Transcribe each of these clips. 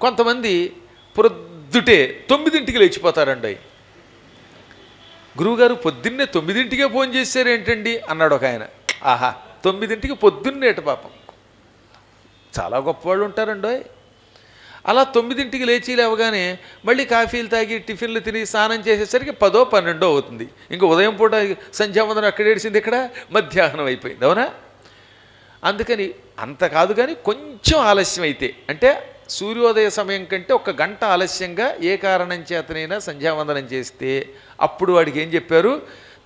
కొంతమంది ప్రొద్దుటే 9ంటికి లేచిపోతారండి. గురువుగారు పొద్దున్నే 9ంటికే ఫోన్ చేశారు ఏంటండి అన్నాడు ఒక ఆయన. ఆహా, 9ంటికి పొద్దున్నేట పాపం, చాలా గొప్పవాళ్ళు ఉంటారండి. అలా 9ంటికి లేచి లేవగానే మళ్ళీ కాఫీలు తాగి టిఫిన్లు తిని స్నానం చేసేసరికి 10-12 అవుతుంది. ఇంకా ఉదయం పూట సంధ్యావందనం అక్కడ ఏడిసింది, ఇక్కడ మధ్యాహ్నం అయిపోయింది. అవునా? అందుకని అంత కాదు, కానీ కొంచెం ఆలస్యం అయితే, అంటే సూర్యోదయ సమయం కంటే 1 గంట ఆలస్యంగా ఏ కారణం చేతనైనా సంధ్యావందనం చేస్తే అప్పుడు వాడికి ఏం చెప్పారు,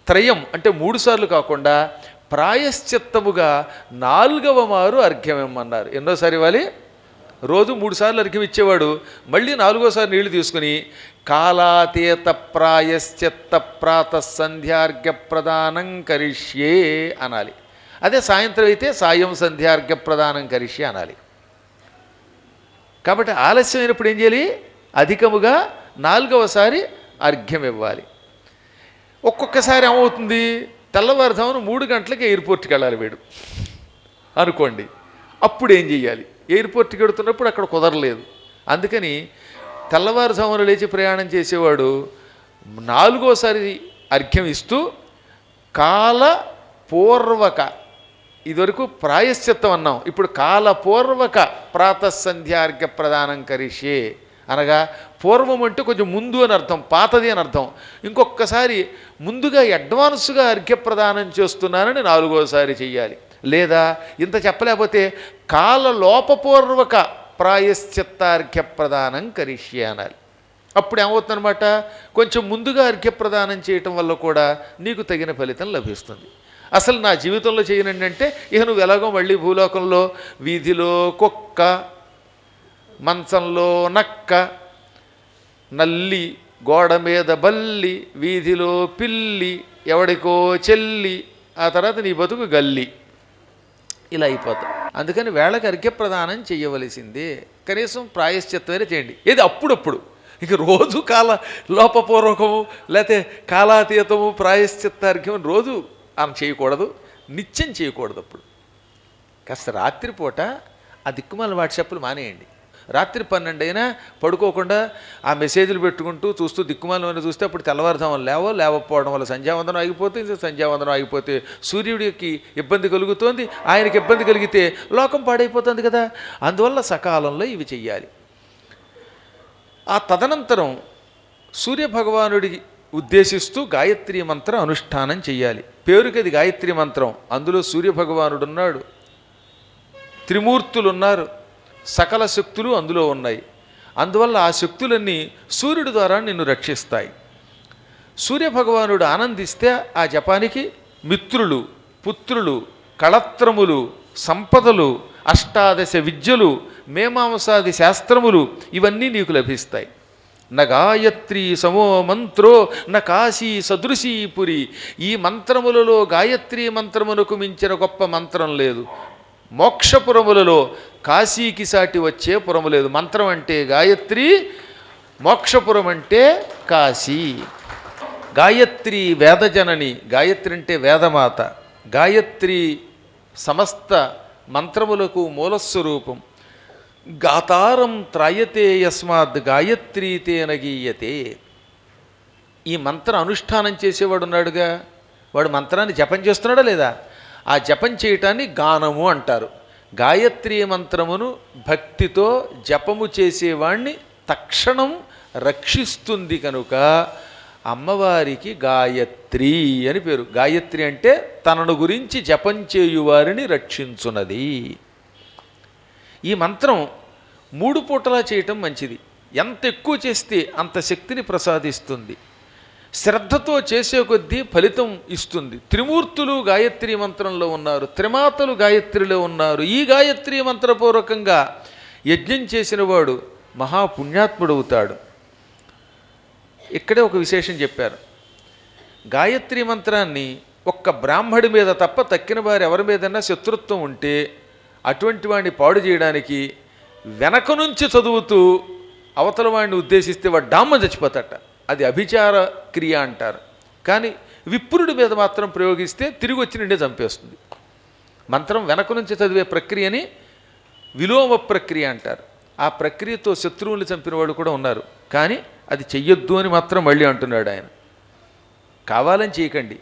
త్రయం అంటే 3 సార్లు కాకుండా ప్రాయశ్చిత్తముగా 4వ మారు అర్ఘ్యం ఇమ్మన్నారు. ఎన్నోసారి ఇవ్వాలి? రోజు 3 సార్లు అర్ఘ్యం ఇచ్చేవాడు మళ్ళీ 4వసారి నీళ్లు తీసుకుని కాలాతీత ప్రాయశ్చిత్త ప్రాతఃసంధ్యార్ఘ్య ప్రదానం కరిష్యే అనాలి. అదే సాయంత్రం అయితే సాయం సంధ్యార్ఘ్య ప్రదానం కరిష్యే అనాలి. కాబట్టి ఆలస్యమైనప్పుడు ఏం చేయాలి, అధికముగా 4వసారి అర్ఘ్యం ఇవ్వాలి. ఒక్కొక్కసారి ఏమవుతుంది, తెల్లవారుజామున 3 గంటలకి ఎయిర్పోర్ట్కి వెళ్ళాలి వీడు అనుకోండి. అప్పుడు ఏం చేయాలి, ఎయిర్పోర్ట్కి వెడుతున్నప్పుడు అక్కడ కుదరలేదు. అందుకని తెల్లవారుజామున లేచి ప్రయాణం చేసేవాడు 4వసారి అర్ఘ్యం ఇస్తూ కాలపూర్వక, ఇదివరకు ప్రాయశ్చిత్తం అన్నాం, ఇప్పుడు కాలపూర్వక ప్రాతఃసంధ్యార్ఘ్య ప్రదానం కరిష్యే అనగా పూర్వం అంటే కొంచెం ముందు అని అర్థం, పాతది అని అర్థం. ఇంకొకసారి ముందుగా అడ్వాన్స్గా అర్ఘ్యప్రదానం చేస్తున్నానని 4వసారి చెయ్యాలి. లేదా ఇంత చెప్పలేకపోతే కాలలోపపూర్వక ప్రాయశ్చిత్తార్ఘ్యప్రదానం కరిష్యే అనాలి. అప్పుడు ఏమవుతుందన్నమాట, కొంచెం ముందుగా అర్ఘ్యప్రదానం చేయటం వల్ల కూడా నీకు తగిన ఫలితం లభిస్తుంది. అసలు నా జీవితంలో చేయనండి అంటే ఇక నువ్వు ఎలాగో మళ్ళీ భూలోకంలో వీధిలో కుక్క, మంచంలో నక్క, నల్లి, గోడ మీద బల్లి, వీధిలో పిల్లి, ఎవడికో చెల్లి, ఆ తర్వాత నీ బతుకు గల్లి, ఇలా అయిపోతాం. అందుకని వేళకి అర్ఘ్యప్రదానం చేయవలసిందే. కనీసం ప్రాయశ్చిత్తమైనా చేయండి. ఏది అప్పుడప్పుడు, ఇక రోజు కాల లోపపూర్వకము లేకపోతే కాలాతీతము ప్రాయశ్చిత్తార్ఘ్యం రోజు ఆమె చేయకూడదు, నిత్యం చేయకూడదు. అప్పుడు కాస్త రాత్రిపూట ఆ దిక్కుమాల వాట్సాప్లు మానేయండి. రాత్రి 12 అయినా పడుకోకుండా ఆ మెసేజ్లు పెట్టుకుంటూ చూస్తూ దిక్కుమాలను చూస్తే అప్పుడు తెల్లవారుజామున లేవకపోవడం వల్ల సంధ్యావందనం ఆగిపోతుంది. సంధ్యావందనం ఆగిపోతే సూర్యుడికి ఇబ్బంది కలుగుతోంది, ఆయనకి ఇబ్బంది కలిగితే లోకం పాడైపోతుంది కదా. అందువల్ల సకాలంలో ఇవి చెయ్యాలి. ఆ తదనంతరం సూర్యభగవానుడికి ఉద్దేశిస్తూ గాయత్రీ మంత్రం అనుష్ఠానం చెయ్యాలి. పేరుకి అది గాయత్రీ మంత్రం, అందులో సూర్యభగవానుడున్నాడు, త్రిమూర్తులున్నారు, సకల శక్తులు అందులో ఉన్నాయి. అందువల్ల ఆ శక్తులన్నీ సూర్యుడి ద్వారా నిన్ను రక్షిస్తాయి. సూర్యభగవానుడు ఆనందిస్తే ఆ జపానికి మిత్రులు, పుత్రులు, కళత్రములు, సంపదలు, అష్టాదశ విద్యలు, మేమాంసాది శాస్త్రములు ఇవన్నీ నీకు లభిస్తాయి. న గాయత్రీ సమో మంత్రో న కాశీ సదృశీ పురి. ఈ మంత్రములలో గాయత్రీ మంత్రమునకు మించిన గొప్ప మంత్రం లేదు. మోక్షపురములలో కాశీకి సాటి వచ్చే పురము లేదు. మంత్రం అంటే గాయత్రి, మోక్షపురం అంటే కాశీ. గాయత్రి వేదజనని, గాయత్రి అంటే వేదమాత. గాయత్రి సమస్త మంత్రములకు మూలస్వరూపం. గాతారం త్రాయతే యస్మాత్ గాయత్రీతేన గీయతే. ఈ మంత్ర అనుష్ఠానం చేసేవాడు ఉన్నాడుగా, వాడు మంత్రాన్ని జపం చేస్తున్నాడా లేదా? ఆ జపం చేయటాన్ని గానము అంటారు. గాయత్రీ మంత్రమును భక్తితో జపము చేసేవాణ్ణి తక్షణం రక్షిస్తుంది కనుక అమ్మవారికి గాయత్రి అని పేరు. గాయత్రి అంటే తనను గురించి జపం చేయువారిని రక్షించున్నది. ఈ మంత్రం 3 పూటలా చేయటం మంచిది. ఎంత ఎక్కువ చేస్తే అంత శక్తిని ప్రసాదిస్తుంది. శ్రద్ధతో చేసే కొద్దీ ఫలితం ఇస్తుంది. త్రిమూర్తులు గాయత్రీ మంత్రంలో ఉన్నారు, త్రిమాతలు గాయత్రిలో ఉన్నారు. ఈ గాయత్రీ మంత్రపూర్వకంగా యజ్ఞం చేసిన వాడు మహాపుణ్యాత్ముడవుతాడు. ఇక్కడే ఒక విశేషం చెప్పారు. గాయత్రీ మంత్రాన్ని ఒక్క బ్రాహ్మడి మీద తప్ప తక్కిన వారు ఎవరి మీదన్నా శత్రుత్వం ఉంటే అటువంటి వాడిని పాడు చేయడానికి వెనక నుంచి చదువుతూ అవతల వాడిని ఉద్దేశిస్తే వాడు డామ్మ చచ్చిపోతాట. అది అభిచార క్రియ అంటారు. కానీ విప్రుడి మీద మాత్రం ప్రయోగిస్తే తిరిగి వచ్చి నిండే చంపేస్తుంది. మంత్రం వెనక నుంచి చదివే ప్రక్రియని విలోమ ప్రక్రియ అంటారు. ఆ ప్రక్రియతో శత్రువులు చంపిన వాళ్ళు కూడా ఉన్నారు. కానీ అది చెయ్యొద్దు అని మాత్రం మళ్ళీ అంటున్నాడు ఆయన. కావాలని చేయకండి.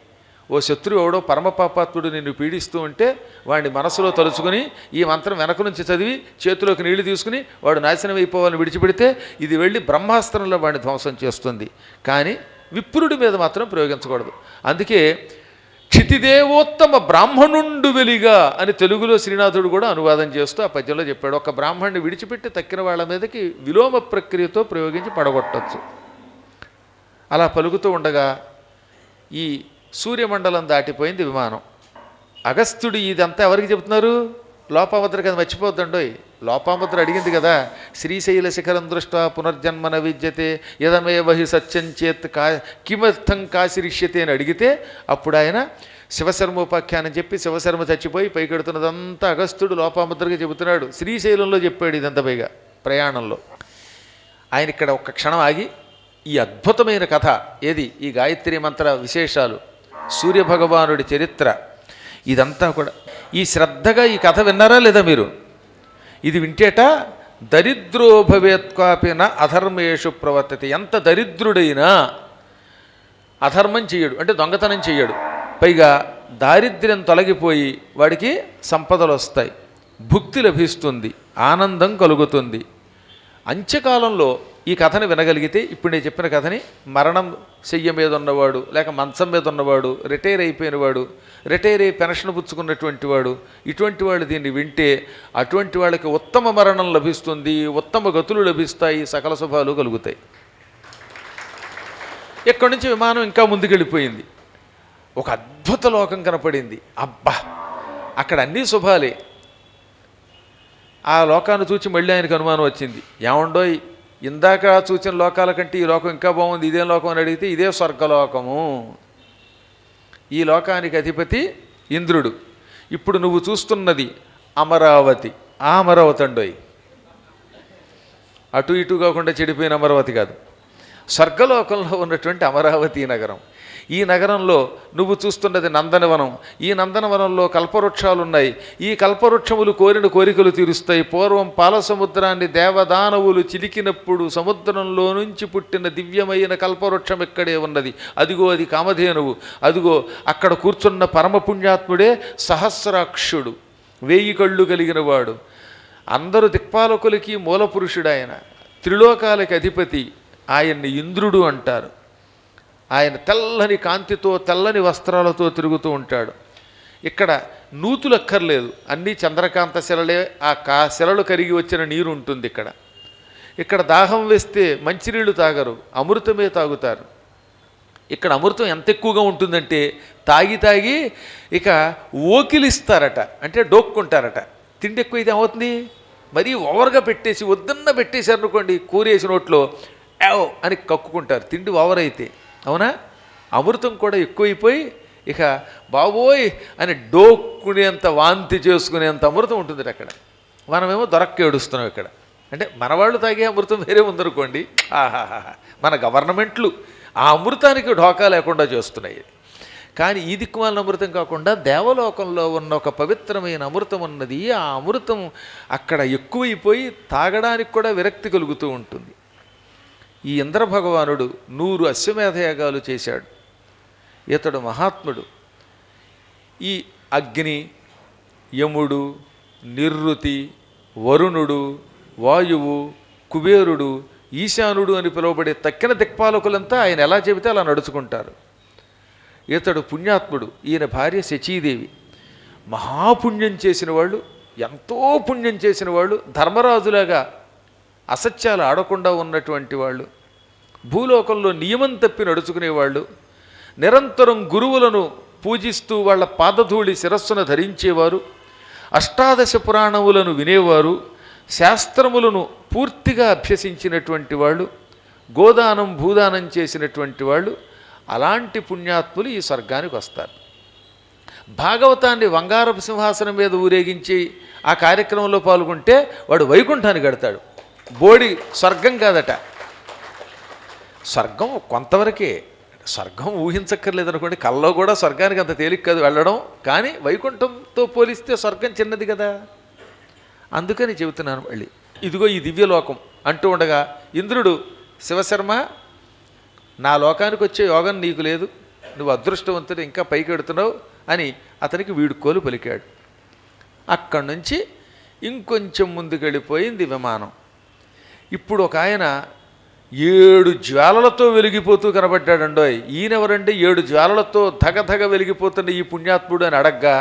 ఓ శత్రువు ఎవడో పరమపాపాత్ముడు నిన్ను పీడిస్తూ ఉంటే వాడిని మనసులో తలుచుకుని ఈ మంత్రం వెనక నుంచి చదివి చేతిలోకి నీళ్లు తీసుకుని వాడు నాశనం అయిపోవాలని విడిచిపెడితే ఇది వెళ్ళి బ్రహ్మాస్త్రంలో వాడిని ధ్వంసం చేస్తుంది. కానీ విప్రుడి మీద మాత్రం ప్రయోగించకూడదు. అందుకే క్షితిదేవోత్తమ బ్రాహ్మణుండు వెలిగా అని తెలుగులో శ్రీనాథుడు కూడా అనువాదం చేస్తూ ఆ పద్యంలో చెప్పాడు. ఒక బ్రాహ్మణుని విడిచిపెట్టి తక్కిన వాళ్ళ మీదకి విలోమ ప్రక్రియతో ప్రయోగించి పడగొట్టచ్చు. అలా పలుకుతూ ఉండగా ఈ సూర్యమండలం దాటిపోయింది విమానం. అగస్త్యుడు ఇదంతా ఎవరికి చెబుతున్నారు? లోపాముద్ర కదా, మర్చిపోద్దండోయ్. లోపాముద్ర అడిగింది కదా, శ్రీశైల శిఖరం దృష్ట్యా పునర్జన్మన విద్యతే యదమే వహి సత్యం చేత్ కిమర్థం కాశిరిష్యతే అని అడిగితే అప్పుడు ఆయన శివశర్మోపాఖ్యానం చెప్పి శివశర్మ చచ్చిపోయి పైకెడుతున్నదంతా అగస్త్యుడు లోపాముద్రగా చెబుతున్నాడు. శ్రీశైలంలో చెప్పాడు ఇదంతా పైగా ప్రయాణంలో. ఆయన ఇక్కడ ఒక్క క్షణం ఆగి ఈ అద్భుతమైన కథ ఏది, ఈ గాయత్రి మంత్ర విశేషాలు, సూర్యభగవానుడి చరిత్ర, ఇదంతా కూడా ఈ శ్రద్ధగా ఈ కథ విన్నారా లేదా మీరు? ఇది వింటేట దరిద్రో భవేత్కాపిన అధర్మేషు ప్రవర్తతే. ఎంత దరిద్రుడైనా అధర్మం చెయ్యడు, అంటే దొంగతనం చెయ్యడు. పైగా దారిద్ర్యం తొలగిపోయి వాడికి సంపదలు వస్తాయి, భుక్తి లభిస్తుంది, ఆనందం కలుగుతుంది. అంత్యకాలంలో ఈ కథని వినగలిగితే, ఇప్పుడు నేను చెప్పిన కథని మరణం శయ్య మీద ఉన్నవాడు, లేక మంచం మీద ఉన్నవాడు, రిటైర్ అయిపోయినవాడు, రిటైర్ అయి పెన్షన్ పుచ్చుకున్నటువంటి వాడు, ఇటువంటి వాళ్ళు దీన్ని వింటే అటువంటి వాళ్ళకి ఉత్తమ మరణం లభిస్తుంది, ఉత్తమ గతులు లభిస్తాయి, సకల శుభాలు కలుగుతాయి. ఇక్కడి నుంచి విమానం ఇంకా ముందుకెళ్ళిపోయింది. ఒక అద్భుత లోకం కనపడింది. అబ్బా, అక్కడ అన్నీ శుభాలే. ఆ లోకాన్ని చూచి మళ్ళీ ఆయనకు అనుమానం వచ్చింది. ఏమండోయ్, ఇందాక చూసిన లోకాల కంటే ఈ లోకం ఇంకా బాగుంది, ఇదేం లోకం అని అడిగితే ఇదే స్వర్గలోకము. ఈ లోకానికి అధిపతి ఇంద్రుడు. ఇప్పుడు నువ్వు చూస్తున్నది అమరావతి. ఆ అమరావతి అండోయ్, అటు ఇటు కాకుండా చెడిపోయిన అమరావతి కాదు, స్వర్గలోకంలో ఉన్నటువంటి అమరావతి నగరం. ఈ నగరంలో నువ్వు చూస్తున్నది నందనవనం. ఈ నందనవనంలో కల్పవృక్షాలు ఉన్నాయి. ఈ కల్పవృక్షములు కోరిన కోరికలు తీరుస్తాయి. పూర్వం పాల సముద్రాన్ని దేవదానవులు చిలికినప్పుడు సముద్రంలో నుంచి పుట్టిన దివ్యమైన కల్పవృక్షం ఇక్కడే ఉన్నది. అదిగో అది కామధేనువు. అదిగో అక్కడ కూర్చున్న పరమపుణ్యాత్ముడే సహస్రాక్షుడు, 1000 కళ్ళు కలిగిన వాడు. అందరూ దిక్పాలకులకి మూలపురుషుడు ఆయన, త్రిలోకాలకి అధిపతి. ఆయన్ని ఇంద్రుడు అంటారు. ఆయన తెల్లని కాంతితో తెల్లని వస్త్రాలతో తిరుగుతూ ఉంటాడు. ఇక్కడ నూతులు అక్కర్లేదు, అన్నీ చంద్రకాంత శిలలే. ఆ శిలలు కరిగి వచ్చిన నీరు ఉంటుంది ఇక్కడ. ఇక్కడ దాహం వేస్తే మంచినీళ్ళు తాగరు, అమృతమే తాగుతారు. ఇక్కడ అమృతం ఎంత ఎక్కువగా ఉంటుందంటే తాగి తాగి ఇక ఓకిలిస్తారట, అంటే డోక్కుంటారట. తిండి ఎక్కువ ఇది ఏమవుతుంది, మరీ ఓవర్గా పెట్టేసి వద్దన్న పెట్టేశారు అనుకోండి, కూరేసి నోట్లో ఏవో అని కక్కుకుంటారు తిండి ఓవర్ అయితే. అవునా? అమృతం కూడా ఎక్కువైపోయి ఇక బాబోయ్ అని డోక్కునేంత వాంతి చేసుకునేంత అమృతం ఉంటుంది అక్కడ. మనమేమో దొరక్క ఏడుస్తున్నాం ఇక్కడ. అంటే మనవాళ్ళు తాగే అమృతం వేరే ఉందనుకోండి, ఆహాహా, మన గవర్నమెంట్లు ఆ అమృతానికి ఢోకా లేకుండా చేస్తున్నాయి. కానీ ఈ దిక్కుమాలిన అమృతం కాకుండా దేవలోకంలో ఉన్న ఒక పవిత్రమైన అమృతం ఉన్నది. ఆ అమృతం అక్కడ ఎక్కువైపోయి తాగడానికి కూడా విరక్తి కలుగుతూ ఉంటుంది. ఈ ఇంద్రభగవానుడు 100 అశ్వమేధయాగాలు చేశాడు. ఇతడు మహాత్ముడు. ఈ అగ్ని, యముడు, నిరుతి, వరుణుడు, వాయువు, కుబేరుడు, ఈశానుడు అని పిలువబడే తక్కిన దిక్పాలకులంతా ఆయన ఎలా చెబితే అలా నడుచుకుంటారు. ఇతడు పుణ్యాత్ముడు. ఈయన భార్య శచీదేవి. మహాపుణ్యం చేసిన వాళ్ళు, ఎంతో పుణ్యం చేసిన వాళ్ళు, ధర్మరాజులాగా అసత్యాలు ఆడకుండా ఉన్నటువంటి వాళ్ళు, భూలోకంలో నియమం తప్పి నడుచుకునేవాళ్ళు, నిరంతరం గురువులను పూజిస్తూ వాళ్ళ పాదధూళి శిరస్సును ధరించేవారు, అష్టాదశ పురాణములను వినేవారు, శాస్త్రములను పూర్తిగా అభ్యసించినటువంటి వాళ్ళు, గోదానం భూదానం చేసినటువంటి వాళ్ళు. అలాంటి పుణ్యాత్ములు ఈ స్వర్గానికి వస్తారు. భాగవతాన్ని బంగారపు సింహాసనం మీద ఊరేగించి ఆ కార్యక్రమంలో పాల్గొంటే వాడు వైకుంఠానికి కడతాడు. బోడి స్వర్గం కాదట. స్వర్గం కొంతవరకే. స్వర్గం ఊహించక్కర్లేదనుకోండి, కల్లో కూడా స్వర్గానికి అంత తేలిక కాదు వెళ్ళడం. కానీ వైకుంఠంతో పోలిస్తే స్వర్గం చిన్నది కదా. అందుకని చెబుతున్నాను మళ్ళీ. ఇదిగో ఈ దివ్యలోకం అంటూ ఉండగా ఇంద్రుడు, శివశర్మ, నా లోకానికి వచ్చే యోగం నీకు లేదు, నువ్వు అదృష్టవంతుడు, ఇంకా పైకి ఎడుతున్నావు అని అతనికి వీడుకోలు పలికాడు. అక్కడి నుంచి ఇంకొంచెం ముందుకెళ్ళిపోయింది విమానం. ఇప్పుడు ఒక ఆయన 7 జ్వాలలతో వెలిగిపోతూ కనబడ్డాడండోయ్. ఈయనెవరంటే 7 జ్వాలలతో ధగధగ వెలిగిపోతున్న ఈ పుణ్యాత్ముడు అని అడగ్గా,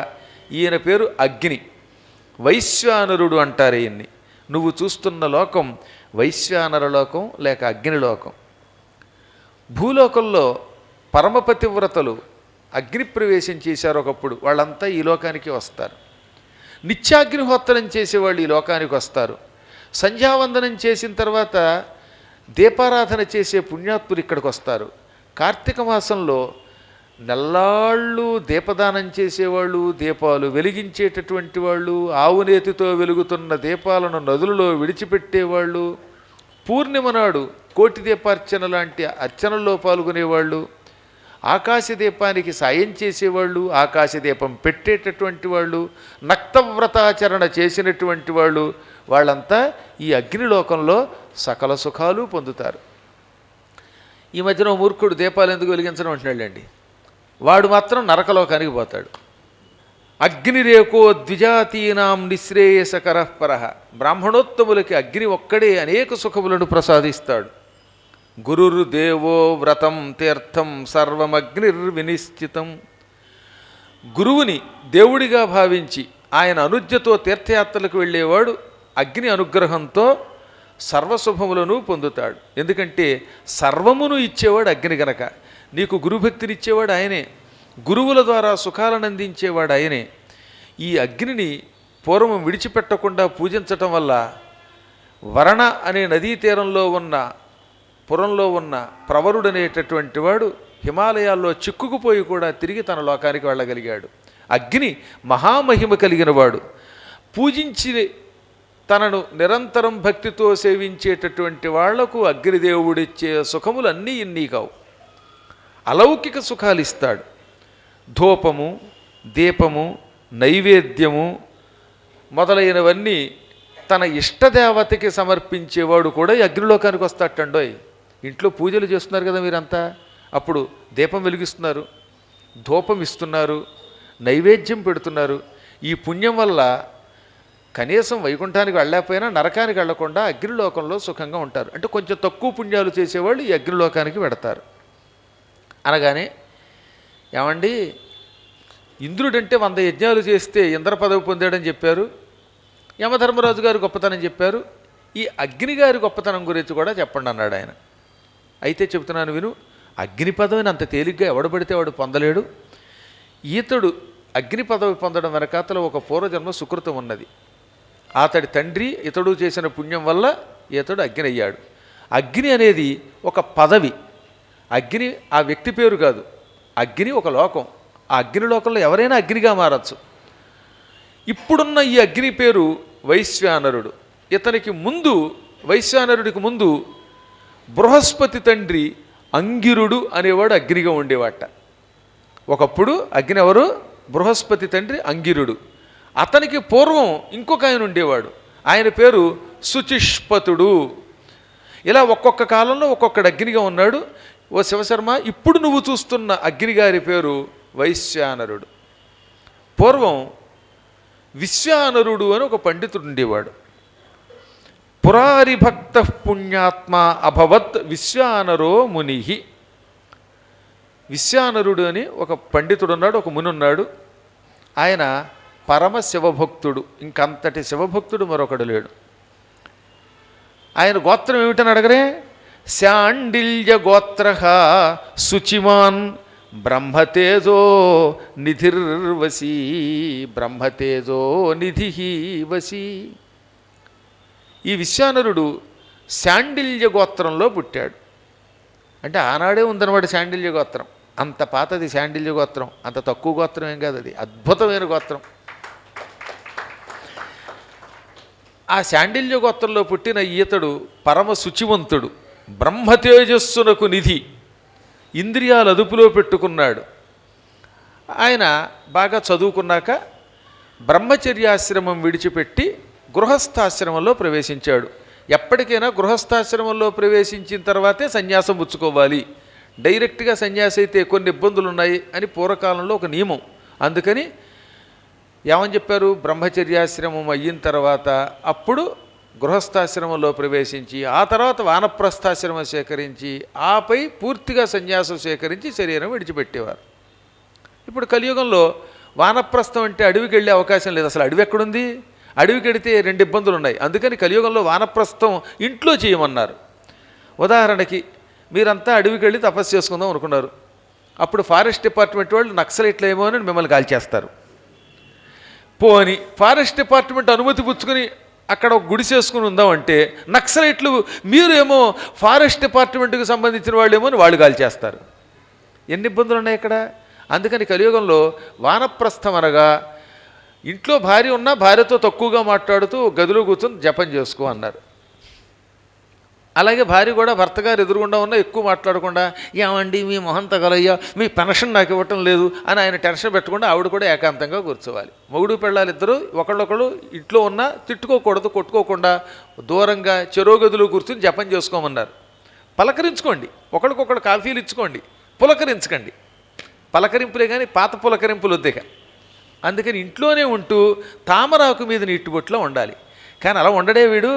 ఈయన పేరు అగ్ని, వైశ్వానరుడు అంటారు ఈయన్ని. నువ్వు చూస్తున్న లోకం వైశ్వానర లోకం లేక అగ్నిలోకం. భూలోకంలో పరమపతివ్రతలు అగ్నిప్రవేశం చేశారు ఒకప్పుడు, వాళ్ళంతా ఈ లోకానికి వస్తారు. నిత్యాగ్నిహోత్రం చేసేవాళ్ళు ఈ లోకానికి వస్తారు. సంధ్యావందనం చేసిన తర్వాత దీపారాధన చేసే పుణ్యాత్ములు ఇక్కడికి వస్తారు. కార్తీక మాసంలో నెల్లాళ్ళు దీపదానం చేసేవాళ్ళు, దీపాలు వెలిగించేటటువంటి వాళ్ళు, ఆవునేతితో వెలుగుతున్న దీపాలను నదులలో విడిచిపెట్టేవాళ్ళు, పూర్ణిమ నాడు కోటి దీపార్చన లాంటి అర్చనల్లో పాల్గొనేవాళ్ళు, ఆకాశదీపానికి సాయం చేసేవాళ్ళు, ఆకాశదీపం పెట్టేటటువంటి వాళ్ళు, నక్తవ్రతాచరణ చేసినటువంటి వాళ్ళు, వాళ్ళంతా ఈ అగ్నిలోకంలో సకల సుఖాలు పొందుతారు. ఈ మధ్యన మూర్ఖుడు దీపాలు ఎందుకు వెలిగించడం అంటున్నాడండి, వాడు మాత్రం నరకలోకానికి పోతాడు. అగ్నిరేకో ద్విజాతీనాం నిశ్రేయసకరఃపరః. బ్రాహ్మణోత్తములకి అగ్ని ఒక్కడే అనేక సుఖములను ప్రసాదిస్తాడు. గురుర్ దేవో వ్రతం తీర్థం సర్వమగ్నిర్వినిశ్చితం. గురువుని దేవుడిగా భావించి ఆయన అనుజ్ఞతో తీర్థయాత్రలకు వెళ్ళేవాడు అగ్ని అనుగ్రహంతో సర్వశుభములను పొందుతాడు. ఎందుకంటే సర్వమును ఇచ్చేవాడు అగ్ని గనక. నీకు గురుభక్తినిచ్చేవాడు ఆయనే, గురువుల ద్వారా సుఖాలను అందించేవాడు ఆయనే. ఈ అగ్నిని పూర్వం విడిచిపెట్టకుండా పూజించటం వల్ల వరణ అనే నదీ తీరంలో ఉన్న పురంలో ఉన్న ప్రవరుడనేటటువంటి వాడు హిమాలయాల్లో చిక్కుకుపోయి కూడా తిరిగి తన లోకానికి వెళ్ళగలిగాడు. అగ్ని మహామహిమ కలిగిన వాడు. పూజించి తనను నిరంతరం భక్తితో సేవించేటటువంటి వాళ్లకు అగ్నిదేవుడిచ్చే సుఖములు అన్నీ ఇన్ని కావు, అలౌకిక సుఖాలు ఇస్తాడు. ధూపము, దీపము, నైవేద్యము మొదలైనవన్నీ తన ఇష్టదేవతకి సమర్పించేవాడు కూడా ఈ అగ్నిలోకానికి వస్తాటండోయ్. ఇంట్లో పూజలు చేస్తున్నారు కదా మీరంతా, అప్పుడు దీపం వెలిగిస్తున్నారు, ధూపం ఇస్తున్నారు, నైవేద్యం పెడుతున్నారు. ఈ పుణ్యం వల్ల కనీసం వైకుంఠానికి వెళ్ళకపోయినా నరకానికి వెళ్లకుండా అగ్నిలోకంలో సుఖంగా ఉంటారు. అంటే కొంచెం తక్కువ పుణ్యాలు చేసేవాళ్ళు ఈ అగ్నిలోకానికి వెడతారు. అనగానే, ఏమండి ఇంద్రుడంటే 100 యజ్ఞాలు చేస్తే ఇంద్ర పదవి పొందాడని చెప్పారు, యమధర్మరాజు గారు గొప్పతనం చెప్పారు, ఈ అగ్నిగారి గొప్పతనం గురించి కూడా చెప్పండి అన్నాడు ఆయన. అయితే చెబుతున్నాను విను. అగ్ని పదవిని అంత తేలిగ్గా ఎవడబడితే వాడు పొందలేడు. ఈతడు అగ్ని పదవి పొందడం వెనకాతలో ఒక పూర్వజన్మ సుకృతం ఉన్నది. అతడి తండ్రి ఇతడు చేసిన పుణ్యం వల్ల ఈతడు అగ్ని అయ్యాడు. అగ్ని అనేది ఒక పదవి. అగ్ని ఆ వ్యక్తి పేరు కాదు, అగ్ని ఒక లోకం. ఆ అగ్ని లోకంలో ఎవరైనా అగ్నిగా మారచ్చు. ఇప్పుడున్న ఈ అగ్ని పేరు వైశ్వానరుడు. ఇతనికి ముందు, వైశ్వానరుడికి ముందు బృహస్పతి తండ్రి అంగిరుడు అనేవాడు అగ్నిగా ఉండేవాట. ఒకప్పుడు అగ్ని ఎవరు? బృహస్పతి తండ్రి అంగిరుడు. అతనికి పూర్వం ఇంకొక ఆయన ఉండేవాడు, ఆయన పేరు శుచిష్పతుడు. ఇలా ఒక్కొక్క కాలంలో ఒక్కొక్కడు అగ్నిగా ఉన్నాడు. ఓ శివశర్మ, ఇప్పుడు నువ్వు చూస్తున్న అగ్నిగారి పేరు వైశ్వానరుడు. పూర్వం విశ్వానరుడు అని ఒక పండితుడు ఉండేవాడు. పురారిభక్త పుణ్యాత్మ అభవత్ విశ్వానరో ముని. విశ్వానరుడు అని ఒక పండితుడు ఉన్నాడు, ఒక ముని ఉన్నాడు. ఆయన పరమ శివభక్తుడు. ఇంకంతటి శివభక్తుడు మరొకడు లేడు. ఆయన గోత్రం ఏమిటని అడగరే, శాండిల్య గోత్ర శుచిమాన్ బ్రహ్మతేజో నిధిర్వసి. బ్రహ్మతేజో నిధి వసి. ఈ విశ్వానరుడు శాండిల్య గోత్రంలో పుట్టాడు. అంటే ఆనాడే ఉందన్నమాట శాండిల్య గోత్రం. అంత పాతది శాండిల్య గోత్రం, అంత తక్కువ గోత్రం ఏం కాదు, అది అద్భుతమైన గోత్రం. ఆ శాండిల్య గోత్రంలో పుట్టిన ఈతడు పరమ శుచివంతుడు, బ్రహ్మతేజస్సునకు నిధి, ఇంద్రియాలు అదుపులో పెట్టుకున్నాడు. ఆయన బాగా చదువుకున్నాక బ్రహ్మచర్యాశ్రమం విడిచిపెట్టి గృహస్థాశ్రమంలో ప్రవేశించాడు. ఎప్పటికైనా గృహస్థాశ్రమంలో ప్రవేశించిన తర్వాతే సన్యాసం పుచ్చుకోవాలి. డైరెక్ట్గా సన్యాసి అయితే కొన్ని ఇబ్బందులు ఉన్నాయి అని పూర్వకాలంలో ఒక నియమం. అందుకని ఏమని చెప్పారు, బ్రహ్మచర్యాశ్రమం అయిన తర్వాత అప్పుడు గృహస్థాశ్రమంలో ప్రవేశించి ఆ తర్వాత వానప్రస్థాశ్రమం స్వీకరించి ఆపై పూర్తిగా సన్యాసం స్వీకరించి శరీరం విడిచిపెట్టేవారు. ఇప్పుడు కలియుగంలో వానప్రస్థం అంటే అడవికి వెళ్ళే అవకాశం లేదు. అసలు అడవి ఎక్కడుంది? అడవికి వెడితే 2 ఇబ్బందులు ఉన్నాయి. అందుకని కలియుగంలో వానప్రస్థం ఇంట్లో చేయమన్నారు. ఉదాహరణకి మీరంతా అడవికి వెళ్ళి తపస్సు చేసుకుందాం అనుకున్నారు. అప్పుడు ఫారెస్ట్ డిపార్ట్మెంట్ వాళ్ళు నక్సలైట్లు ఏమో అని మిమ్మల్ని కాల్చేస్తారు. పోని ఫారెస్ట్ డిపార్ట్మెంట్ అనుమతి పుచ్చుకొని అక్కడ ఒక గుడి చేసుకుని ఉందామంటే నక్సలైట్లు మీరేమో ఫారెస్ట్ డిపార్ట్మెంట్కి సంబంధించిన వాళ్ళు ఏమో అని వాళ్ళు కాల్చేస్తారు. ఎన్ని ఇబ్బందులు ఉన్నాయి ఇక్కడ. అందుకని కలియుగంలో వానప్రస్థం అనగా ఇంట్లో భార్య ఉన్నా భార్యతో తక్కువగా మాట్లాడుతూ గదిలో కూర్చొని జపం చేసుకో అన్నారు. అలాగే భార్య కూడా భర్త గారు ఎదురుగుండా ఉన్నా ఎక్కువ మాట్లాడకుండా, ఏమండి మీ మొహం తగలయ్యా, మీ పెన్షన్ నాకు ఇవ్వటం లేదు అని ఆయన టెన్షన్ పెట్టకుండా ఆవిడ కూడా ఏకాంతంగా కూర్చోవాలి. మొగుడు పెళ్ళాలిద్దరూ ఒకళ్ళొకళ్ళు ఇంట్లో ఉన్నా తిట్టుకోకూడదు, కొట్టుకోకుండా దూరంగా చెరో గదిలో కూర్చొని జపం చేసుకోమన్నారు. పలకరించుకోండి, ఒకళ్ళకొకళ్ళు కాఫీలు ఇచ్చుకోండి, పులకరించకండి. పలకరింపులే కానీ పాత పులకరింపులు వద్దేక. అందుకని ఇంట్లోనే ఉంటూ తామరాకు మీద నీటిబొట్లో ఉండాలి. కానీ అలా ఉండడే వీడు.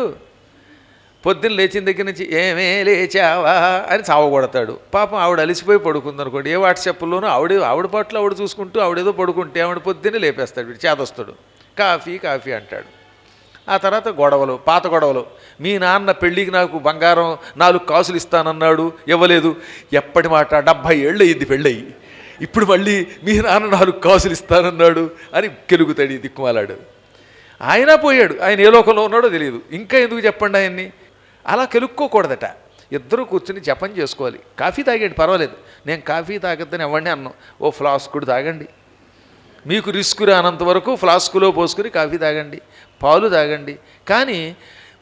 పొద్దున్న లేచిన దగ్గర నుంచి ఏమే లేచావా అని చావగొడతాడు. పాపం ఆవిడ అలిసిపోయి పడుకుంది అనుకోండి, ఏ వాట్సాప్లోనూ ఆవిడ పాటలు ఆవిడ చూసుకుంటూ ఆవిడేదో పడుకుంటే ఆవిడ పొద్దున్నే లేపేస్తాడు. వీడు చేదొస్తాడు, కాఫీ కాఫీ అంటాడు. ఆ తర్వాత గొడవలు, పాత గొడవలు. మీ నాన్న పెళ్ళికి నాకు బంగారం 4 కాసులు ఇస్తానన్నాడు, ఇవ్వలేదు. ఎప్పటి మాట, 70 ఏళ్ళు అయ్యింది పెళ్ళయి, ఇప్పుడు మళ్ళీ మీ నాన్న 4 కాసులు ఇస్తానన్నాడు అని కెలుగుతాడు ఈ దిక్కుమాలాడు. ఆయన పోయాడు, ఆయన ఏ లోకంలో ఉన్నాడో తెలియదు. ఇంకా ఎందుకు చెప్పండి ఆయన్ని. అలా కెలుక్కోకూడదట. ఇద్దరూ కూర్చుని జపం చేసుకోవాలి. కాఫీ తాగండి పర్వాలేదు, నేను కాఫీ తాగద్దని ఎవరిని అన్నాం. ఓ ఫ్లాస్కుడు తాగండి, మీకు రిస్క్ రానంత వరకు ఫ్లాస్కులో పోసుకుని కాఫీ తాగండి, పాలు తాగండి. కానీ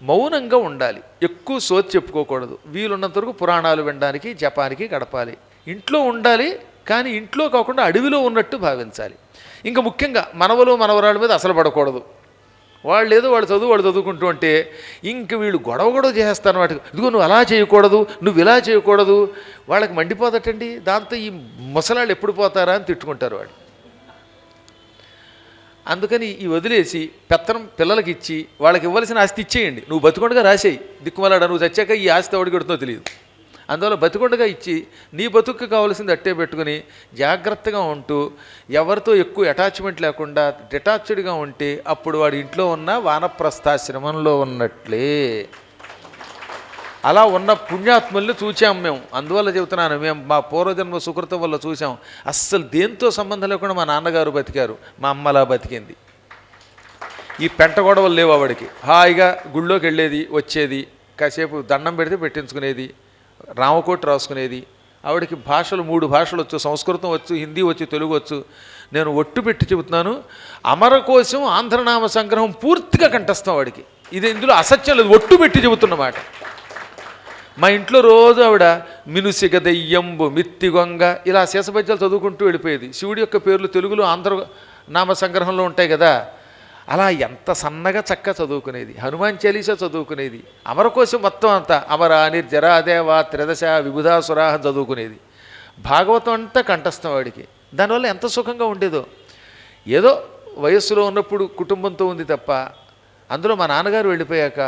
మౌనంగా ఉండాలి, ఎక్కువ సోది చెప్పుకోకూడదు. వీలున్నంత వరకు పురాణాలు వినడానికి జపానికి గడపాలి. ఇంట్లో ఉండాలి, కానీ ఇంట్లో కాకుండా అడవిలో ఉన్నట్టు భావించాలి. ఇంకా ముఖ్యంగా మనవలు మనవరాళ్ళ మీద అసలు పడకూడదు. వాళ్ళు ఏదో వాళ్ళు చదువుకుంటూ ఉంటే ఇంక వీళ్ళు గొడవ చేస్తారు వాటికి. ఇదిగో నువ్వు అలా చేయకూడదు, నువ్వు ఇలా చేయకూడదు. వాళ్ళకి మండిపోదటండి. దాంతో ఈ ముసలాళ్ళు ఎప్పుడు పోతారా అని తిట్టుకుంటారు వాడు. అందుకని ఈ వదిలేసి పెత్తనం పిల్లలకి ఇచ్చి వాళ్ళకి ఇవ్వాల్సిన ఆస్తి ఇచ్చేయండి. నువ్వు బతుకుండగా రాసేయి. దిక్కుమలాడ నువ్వు చచ్చాక ఈ ఆస్తి ఎవడికి పెడుతుందో తెలియదు. అందువల్ల బతికొండగా ఇచ్చి నీ బతుకు కావాల్సింది అట్టే పెట్టుకుని జాగ్రత్తగా ఉంటూ ఎవరితో ఎక్కువ అటాచ్మెంట్ లేకుండా డిటాచ్డ్గా ఉంటే అప్పుడు వాడి ఇంట్లో ఉన్న వానప్రస్థాశ్రమంలో ఉన్నట్లే. అలా ఉన్న పుణ్యాత్ముల్ని చూసాం మేము. అందువల్ల చెబుతున్నాను, మేము మా పూర్వజన్మ సుకృతం వల్ల చూసాం. అస్సలు దేంతో సంబంధం లేకుండా మా నాన్నగారు బతికారు, మా అమ్మలా బతికింది. ఈ పెంట గొడవలు లేవు ఆవిడకి. హాయిగా గుళ్ళోకి వెళ్ళేది, వచ్చేది, కాసేపు దండం పెడితే పెట్టించుకునేది, రామకోటి రాసుకునేది. ఆవిడకి భాషలు 3 భాషలు వచ్చు, సంస్కృతం వచ్చు, హిందీ వచ్చు, తెలుగు వచ్చు. నేను ఒట్టు పెట్టి చెబుతున్నాను, అమరకోశం ఆంధ్రనామ సంగ్రహం పూర్తిగా కంఠస్థం వాడికి. ఇది ఇందులో అసత్యం లేదు, ఒట్టు పెట్టి చెబుతున్నమాట. మా ఇంట్లో రోజు ఆవిడ మినుసిగ దెయ్యంబు మిత్తిగొంగ ఇలా శేషపద్యాలు చదువుకుంటూ వెళ్ళిపోయేది. శివుడి యొక్క పేర్లు తెలుగులో ఆంధ్ర నామ సంగ్రహంలో ఉంటాయి కదా, అలా ఎంత సన్నగా చక్కగా చదువుకునేది. హనుమాన్ చాలీసా చదువుకునేది. అమరకోశం మొత్తం అంతా అమర నిర్జరాదేవ త్రిదశ విబుధాసురాహ చదువుకునేది. భాగవతం అంతా కంఠస్థం వాడికి. దానివల్ల ఎంత సుఖంగా ఉండేదో. ఏదో వయస్సులో ఉన్నప్పుడు కుటుంబంతో ఉంది తప్ప, అందులో మా నాన్నగారు వెళ్ళిపోయాక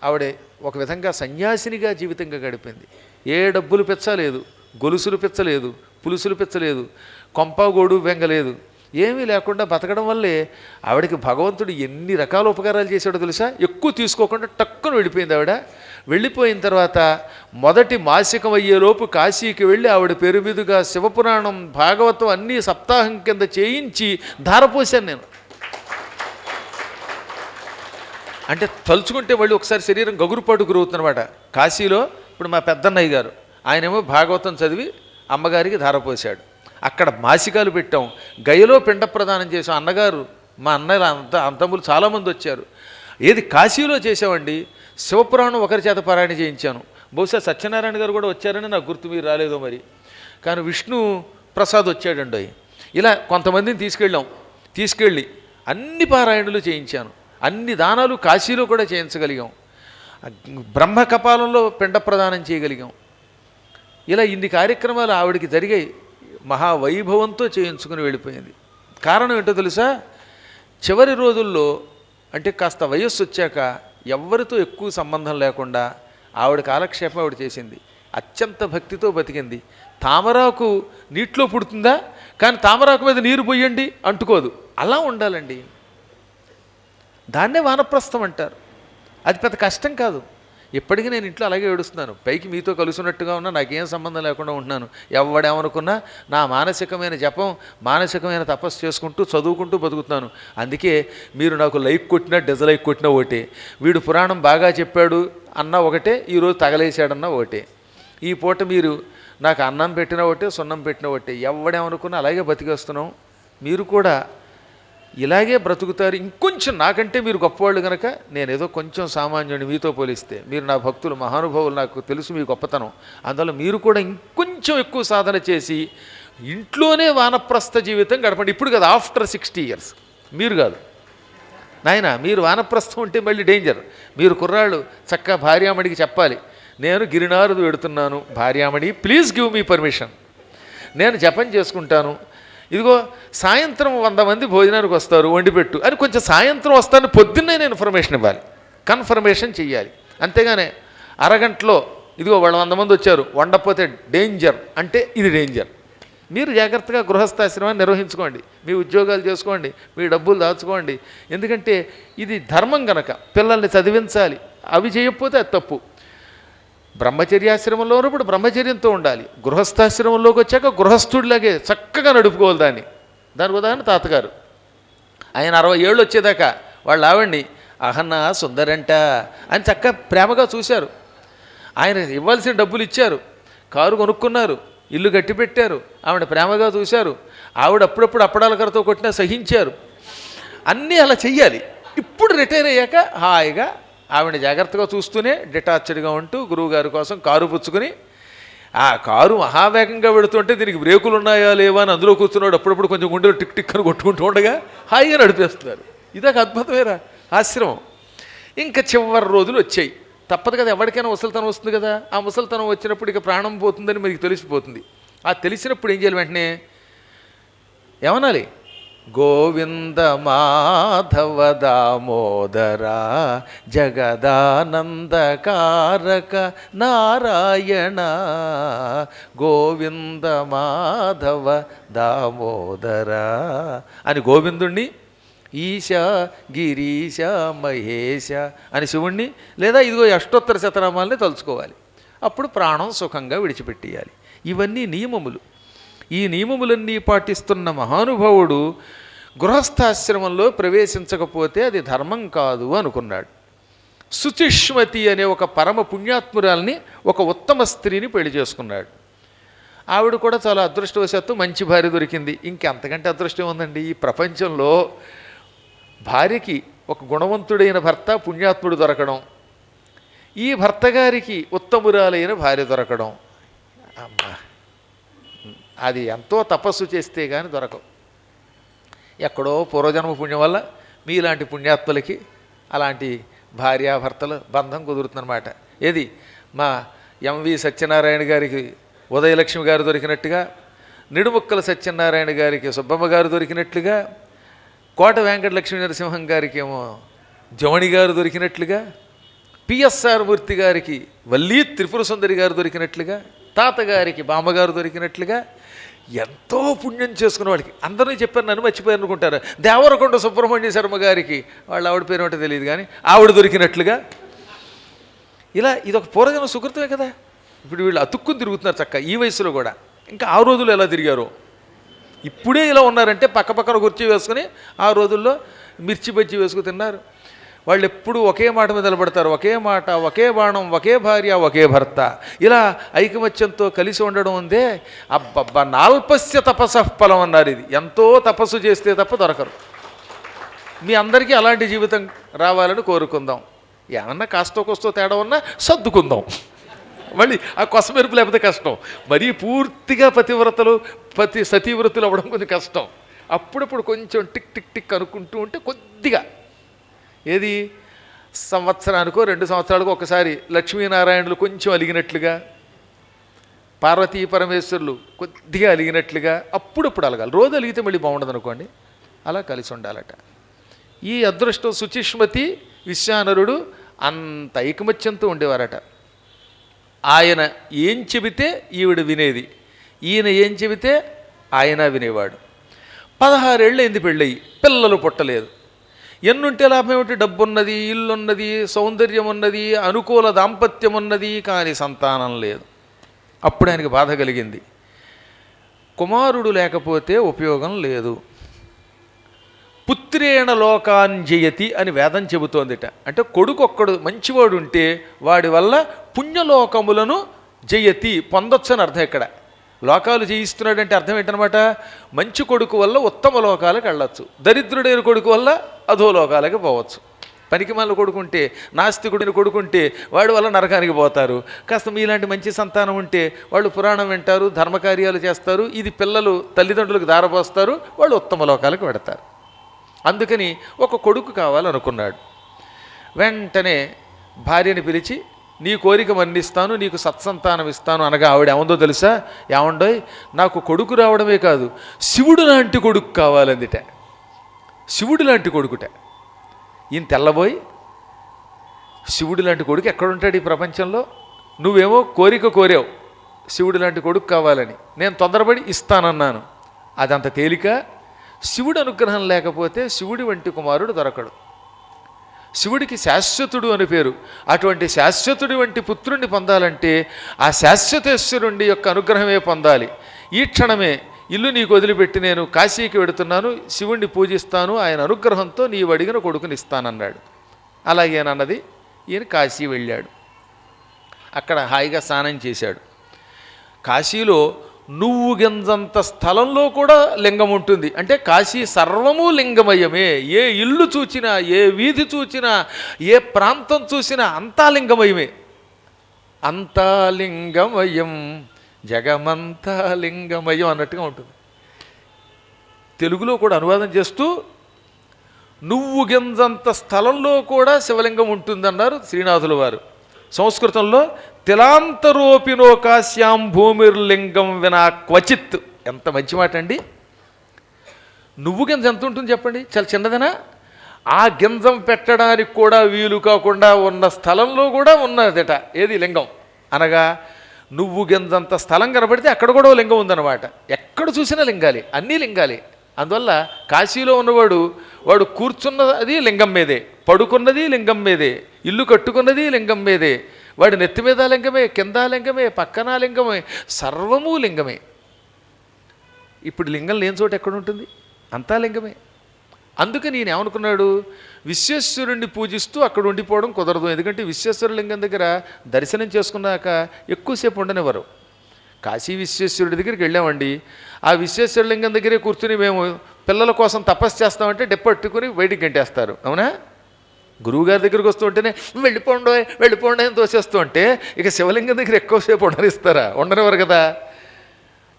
ఆవిడే ఒక విధంగా సన్యాసినిగా జీవితంగా గడిపింది. ఏ డబ్బులు పెచ్చలేదు, గొలుసులు పెచ్చలేదు, పులుసులు పెచ్చలేదు, కొంపగోడు బెంగలేదు, ఏమీ లేకుండా బతకడం వల్లే ఆవిడకి భగవంతుడు ఎన్ని రకాల ఉపకారాలు చేశాడో తెలుసా. ఎక్కువ తీసుకోకుండా టక్కున వెళ్ళిపోయింది ఆవిడ. వెళ్ళిపోయిన తర్వాత మొదటి మాసికం అయ్యేలోపు కాశీకి వెళ్ళి ఆవిడ పేరు మీదుగా శివపురాణం, భాగవతం అన్నీ సప్తాహం కింద చేయించి ధారపోశాను నేను. అంటే తలుచుకుంటే మళ్ళీ ఒకసారి శరీరం గగురుపాటు గురవుతుందన్నమాట. కాశీలో ఇప్పుడు మా పెద్దన్నయ్య గారు, ఆయనేమో భాగవతం చదివి అమ్మగారికి ధారపోశాడు. అక్కడ మాసికాలు పెట్టాం, గయలో పిండ ప్రదానం చేసాం. అన్నగారు మా అన్నయ్య అంతములు చాలామంది వచ్చారు. ఏది కాశీలో చేసామండి. శివపురాణం ఒకరి చేత పారాయణ చేయించాను. బహుశా సత్యనారాయణ గారు కూడా వచ్చారని నాకు గుర్తు, మీరు రాలేదో మరి. కానీ విష్ణు ప్రసాద్ వచ్చాడండి. ఇలా కొంతమందిని తీసుకెళ్ళి అన్ని పారాయణలు చేయించాను. అన్ని దానాలు కాశీలో కూడా చేయించగలిగాం. బ్రహ్మ కపాలంలో పిండ ప్రదానం చేయగలిగాం. ఇలా ఇన్ని కార్యక్రమాలు ఆవిడికి జరిగాయి. మహావైభవంతో చేయించుకుని వెళ్ళిపోయింది. కారణం ఏంటో తెలుసా? చివరి రోజుల్లో అంటే కాస్త వయస్సు వచ్చాక ఎవ్వరితో ఎక్కువ సంబంధం లేకుండా ఆవిడ కాలక్షేపం ఆవిడ చేసింది. అత్యంత భక్తితో బతికింది. తామరాకు నీటిలో పుడుతుందా, కానీ తామరాకు మీద నీరు పోయండి అంటుకోదు. అలా ఉండాలండి. దాన్నే వానప్రస్థం అంటారు. అది పెద్ద కష్టం కాదు. ఇప్పటికీ నేను ఇంట్లో అలాగే ఏడుస్తున్నాను. పైకి మీతో కలుసున్నట్టుగా ఉన్నా, నాకేం సంబంధం లేకుండా ఉంటున్నాను. ఎవడేమనుకున్నా నా మానసికమైన జపం, మానసికమైన తపస్సు చేసుకుంటూ చదువుకుంటూ బతుకుతున్నాను. అందుకే మీరు నాకు లైక్ కొట్టినా డిజలైక్ కొట్టినా ఒకటే, వీడు పురాణం బాగా చెప్పాడు అన్నా ఒకటే, ఈరోజు తగలేసాడన్నా ఒకటే. ఈ పూట మీరు నాకు అన్నం పెట్టినా ఒకటే, సున్నం పెట్టినా ఒకటే. ఎవడేమనుకున్నా అలాగే బతికేస్తున్నాం. మీరు కూడా ఇలాగే బ్రతుకుతారు. ఇంకొంచెం నాకంటే మీరు గొప్పవాళ్ళు కనుక నేనేదో కొంచెం సామాన్యుడిని మీతో పోలిస్తే. మీరు నా భక్తులు, మహానుభావులు, నాకు తెలుసు మీ గొప్పతనం. అందువల్ల మీరు కూడా ఇంకొంచెం ఎక్కువ సాధన చేసి ఇంట్లోనే వానప్రస్థ జీవితం గడపండి. ఇప్పుడు కదా, ఆఫ్టర్ 60 years. మీరు కాదు నాయన, మీరు వానప్రస్థం ఉంటే మళ్ళీ డేంజర్. మీరు కుర్రాళ్ళు చక్కగా భార్యామణికి చెప్పాలి, నేను గిరినారుదు వెడుతున్నాను, భార్యామణి ప్లీజ్ గివ్ మీ పర్మిషన్, నేను జపం చేసుకుంటాను, ఇదిగో సాయంత్రం 100 మంది భోజనానికి వస్తారు, వండిపెట్టు అని కొంచెం సాయంత్రం వస్తాను పొద్దున్నే నేను ఇన్ఫర్మేషన్ ఇవ్వాలి, కన్ఫర్మేషన్ చెయ్యాలి. అంతేగానే అరగంటలో ఇదిగో వాళ్ళు 100 మంది వచ్చారు, వండకపోతే డేంజర్ అంటే ఇది డేంజర్. మీరు జాగ్రత్తగా గృహస్థాశ్రమాన్ని నిర్వహించుకోండి, మీ ఉద్యోగాలు చేసుకోండి, మీ డబ్బులు దాచుకోండి. ఎందుకంటే ఇది ధర్మం గనక. పిల్లల్ని చదివించాలి, అవి చేయకపోతే అది తప్పు. బ్రహ్మచర్యాశ్రమంలో ఉన్నప్పుడు బ్రహ్మచర్యంతో ఉండాలి. గృహస్థాశ్రమంలోకి వచ్చాక గృహస్థుడిలాగే చక్కగా నడుపుకోవాలి దాన్ని. దానికి ఉదాహరణ తాతగారు. ఆయన 60 ఏళ్ళు వచ్చేదాకా వాళ్ళు ఆవిడ్ని అహన్నా సుందరంట అని చక్కగా ప్రేమగా చూశారు. ఆయన ఇవ్వాల్సిన డబ్బులు ఇచ్చారు, కారు కొనుక్కున్నారు, ఇల్లు గట్టి పెట్టారు, ఆవిడ ప్రేమగా చూశారు. ఆవిడ అప్పుడప్పుడు అప్పడాల కరతో కొట్టినా సహించారు. అన్నీ అలా చెయ్యాలి. ఇప్పుడు రిటైర్ అయ్యాక హాయిగా ఆవిడ జాగ్రత్తగా చూస్తూనే డిటాచ్డ్గా ఉంటూ గురువుగారి కోసం కారు పుచ్చుకొని, ఆ కారు మహావేగంగా వెళుతుంటే దీనికి బ్రేకులు ఉన్నాయా లేవా అని అందులో కూర్చున్నాడు. అప్పుడప్పుడు కొంచెం గుండెలు టిక్ టిక్ అని కొట్టుకుంటూ ఉండగా హాయిగా నడిపేస్తున్నారు. ఇదొక అద్భుతమైన ఆశ్రమం. ఇంకా చివరి రోజులు వచ్చాయి. తప్పదు కదా, ఎవరికైనా ముసలితనం వస్తుంది కదా. ఆ ముసలితనం వచ్చినప్పుడు ఇక ప్రాణం పోతుందని మనకి తెలిసిపోతుంది. ఆ తెలిసినప్పుడు ఏం చేయాలి? వెంటనే ఏమనాలి? గోవింద మాధవ దామోదర జగదానందకారక నారాయణ, గోవింద మాధవ దామోదర అని గోవిందుణ్ణి, ఈశ గిరీశ మహేశ అని శివుణ్ణి, లేదా ఇదిగో అష్టోత్తర శతనామాలని తలుచుకోవాలి. అప్పుడు ప్రాణం సుఖంగా విడిచిపెట్టేయాలి. ఇవన్నీ నియమములు. ఈ నియమములన్నీ పాటిస్తున్న మహానుభావుడు గృహస్థాశ్రమంలో ప్రవేశించకపోతే అది ధర్మం కాదు అనుకున్నాడు. శుచిష్మతి అనే ఒక పరమ పుణ్యాత్మురాల్ని, ఒక ఉత్తమ స్త్రీని పెళ్లి చేసుకున్నాడు. ఆవిడ కూడా చాలా అదృష్టవశాత్తు మంచి భార్య దొరికింది. ఇంకెంతకంటే అదృష్టం ఉందండి ఈ ప్రపంచంలో. భార్యకి ఒక గుణవంతుడైన భర్త, పుణ్యాత్ముడు దొరకడం, ఈ భర్త గారికి ఉత్తమురాలైన భార్య దొరకడం, అమ్మా అది ఎంతో తపస్సు చేస్తే కానీ దొరకవు. ఎక్కడో పూర్వజన్మ పుణ్యం వల్ల మీలాంటి పుణ్యాత్ములకి అలాంటి భార్యాభర్తల బంధం కుదురుతుందన్నమాట. ఏది మా ఎంవి సత్యనారాయణ గారికి ఉదయలక్ష్మి గారు దొరికినట్టుగా, నిడుముక్కల సత్యనారాయణ గారికి సుబ్బమ్మ గారు దొరికినట్లుగా, కోట వెంకటలక్ష్మీ నరసింహం గారికి ఏమో జమణి గారు దొరికినట్లుగా, పిఎస్ఆర్ మూర్తి గారికి వల్లీ త్రిపుర సుందరి గారు దొరికినట్లుగా, తాతగారికి బామ్మగారు దొరికినట్లుగా ఎంతో పుణ్యం చేసుకున్న వాళ్ళకి అందరూ చెప్పారు, నన్ను మర్చిపోయారు అనుకుంటారు. దేవరకొండ సుబ్రహ్మణ్య శర్మ గారికి, వాళ్ళ ఆవిడ పేరు అంటే తెలియదు కానీ ఆవిడ దొరికినట్లుగా, ఇలా ఇదొక పూర్వజన్మ సుకృతమే కదా. ఇప్పుడు వీళ్ళు అతుక్కుని తిరుగుతున్నారు చక్క ఈ వయసులో కూడా. ఇంకా ఆ రోజుల్లో ఎలా తిరిగారో, ఇప్పుడే ఇలా ఉన్నారంటే పక్క పక్కన కుర్చీ వేసుకుని ఆ రోజుల్లో మిర్చి బజ్జీ వేసుకు తిన్నారు. వాళ్ళు ఎప్పుడూ ఒకే మాట మీద నిలబడతారు. ఒకే మాట, ఒకే బాణం, ఒకే భార్య, ఒకే భర్త. ఇలా ఐకమత్యంతో కలిసి ఉండడం ఉందే, అబ్బబ్బా నాల్పస్య తపసఫలం అన్నారు. ఇది ఎంతో తపస్సు చేస్తే తప్ప దొరకరు. మీ అందరికీ అలాంటి జీవితం రావాలని కోరుకుందాం. ఏమన్నా కాస్తో కోస్తో తేడా ఉన్నా సర్దుకుందాం. మళ్ళీ ఆ కొసమెరుపు లేకపోతే కష్టం. మరీ పూర్తిగా సతీవ్రతులు అవ్వడం కొంచెం కష్టం. అప్పుడప్పుడు కొంచెం టిక్ టిక్ టిక్ అనుకుంటూ ఉంటే కొద్దిగా ఏది సంవత్సరానికో 2 సంవత్సరాలకో ఒకసారి లక్ష్మీనారాయణులు కొంచెం అలిగినట్లుగా, పార్వతీ పరమేశ్వరులు కొద్దిగా అలిగినట్లుగా అప్పుడప్పుడు అలగాలి. రోజు అలిగితే మళ్ళీ బాగుండదు అనుకోండి. అలా కలిసి ఉండాలట. ఈ అదృష్టం సుచిష్మతి విశ్వానరుడు అంత ఐకమత్యంతో ఉండేవారట. ఆయన ఏం చెబితే ఈవిడ వినేది, ఈయన ఏం చెబితే ఆయన వినేవాడు. 16 ఏళ్ళు అయింది పెళ్ళయి, పిల్లలు పుట్టలేదు. ఎన్నుంటే లాభం ఏమిటి? డబ్బున్నది, ఇల్లున్నది, సౌందర్యం ఉన్నది, అనుకూల దాంపత్యం ఉన్నది, కానీ సంతానం లేదు. అప్పుడు ఆయనకి బాధ కలిగింది. కుమారుడు లేకపోతే ఉపయోగం లేదు. పుత్రేణ లోకాంజయతి అని వేదం చెబుతోందిట. అంటే కొడుకు ఒక్కడు మంచివాడు ఉంటే వాడి వల్ల పుణ్యలోకములను జయతి పొందొచ్చు అని అర్థం. ఇక్కడ లోకాలు జయిస్తున్నాడు అంటే అర్థం ఏంటనమాట? మంచి కొడుకు వల్ల ఉత్తమ లోకాలకు వెళ్ళొచ్చు, దరిద్రుడైన కొడుకు వల్ల అధోలోకాలకి పోవచ్చు. పనికి మళ్ళీ కొడుకుంటే, నాస్తికుడిని కొడుకుంటే వాడి వల్ల నరకానికి పోతారు. కాస్త మీలాంటి మంచి సంతానం ఉంటే వాళ్ళు పురాణం వింటారు, ధర్మకార్యాలు చేస్తారు. ఇది పిల్లలు తల్లిదండ్రులకు దారపోస్తారు, వాళ్ళు ఉత్తమ లోకాలకు పెడతారు. అందుకని ఒక కొడుకు కావాలనుకున్నాడు. వెంటనే భార్యని పిలిచి నీ కోరిక మన్నిస్తాను, నీకు సత్సంతానం ఇస్తాను అనగా ఆవిడ ఏమందో తెలుసా? ఏమండోయ్, నాకు కొడుకు రావడమే కాదు శివుడు లాంటి కొడుకు కావాలందిట. శివుడు లాంటి కొడుకుట. ఈయన తెల్లబోయి శివుడు లాంటి కొడుకు ఎక్కడుంటాడు ఈ ప్రపంచంలో? నువ్వేమో కోరిక కోరావు శివుడు లాంటి కొడుకు కావాలని, నేను తొందరపడి ఇస్తానన్నాను. అదంత తేలిక? శివుడు అనుగ్రహం లేకపోతే శివుడి వంటి కుమారుడు దొరకడు. శివుడికి శాశ్వతుడు అని పేరు. అటువంటి శాశ్వతుడి వంటి పుత్రుణ్ణి పొందాలంటే ఆ శాశ్వతేశ్వరుడి యొక్క అనుగ్రహమే పొందాలి. ఈ క్షణమే ఇల్లు నీకు వదిలిపెట్టి నేను కాశీకి వెడుతున్నాను, శివుణ్ణి పూజిస్తాను, ఆయన అనుగ్రహంతో నీవు అడిగిన కొడుకుని ఇస్తానన్నాడు. అలాగేనన్నది. ఈయన కాశీ వెళ్ళాడు. అక్కడ హాయిగా స్నానం చేశాడు. కాశీలో నువ్వు గింజంత స్థలంలో కూడా లింగం ఉంటుంది. అంటే కాశీ సర్వము లింగమయమే. ఏ ఇల్లు చూచినా, ఏ వీధి చూచినా, ఏ ప్రాంతం చూసినా అంతా లింగమయమే. అంతా లింగమయం, జగమంతా లింగమయం అన్నట్టుగా ఉంటుంది. తెలుగులో కూడా అనువాదం చేస్తూ నువ్వు గింజంత స్థలంలో కూడా శివలింగం ఉంటుందన్నారు శ్రీనాథుల వారు. సంస్కృతంలో తిలాంతరోపినో కాశ్యాం భూమిర్లింగం వినా క్వచిత్. ఎంత మంచి మాట అండి. నువ్వు గింజ ఎంత ఉంటుంది చెప్పండి? చాలా చిన్నదనా? ఆ గింజం పెట్టడానికి కూడా వీలు కాకుండా ఉన్న స్థలంలో కూడా ఉన్నదట ఏది లింగం. అనగా నువ్వు గింజంత స్థలం కనబడితే అక్కడ కూడా లింగం ఉందన్నమాట. ఎక్కడ చూసినా లింగాలి, అన్నీ లింగాలి. అందువల్ల కాశీలో ఉన్నవాడు వాడు కూర్చున్నది లింగం మీదే, పడుకున్నది లింగం మీదే, ఇల్లు కట్టుకున్నది లింగం మీదే, వాడి నెత్తి మీద లింగమే, కింద లింగమే, పక్కన లింగమే, సర్వము లింగమే. ఇప్పుడు లింగం లేని చోట ఎక్కడుంటుంది? అంతా లింగమే. అందుకని నేను ఏమనుకున్నాడు, విశ్వేశ్వరుణ్ణి పూజిస్తూ అక్కడ ఉండిపోవడం కుదరదు. ఎందుకంటే విశ్వేశ్వర లింగం దగ్గర దర్శనం చేసుకున్నాక ఎక్కువసేపు ఉండనివ్వరు. కాశీ విశ్వేశ్వరుడి దగ్గరికి వెళ్ళామండి. ఆ విశ్వేశ్వర లింగం దగ్గరే కూర్చుని మేము పిల్లల కోసం తపస్సు చేస్తామంటే డెప్పట్టుకుని బయటికి గంటేస్తారు. అవునా? గురువుగారి దగ్గరికి వస్తూ ఉంటేనే వెళ్ళిపోండి అని తోసేస్తూ ఉంటే ఇక శివలింగం దగ్గర ఎక్కువసేపు ఉండనిస్తారా? ఉండనివ్వరు కదా.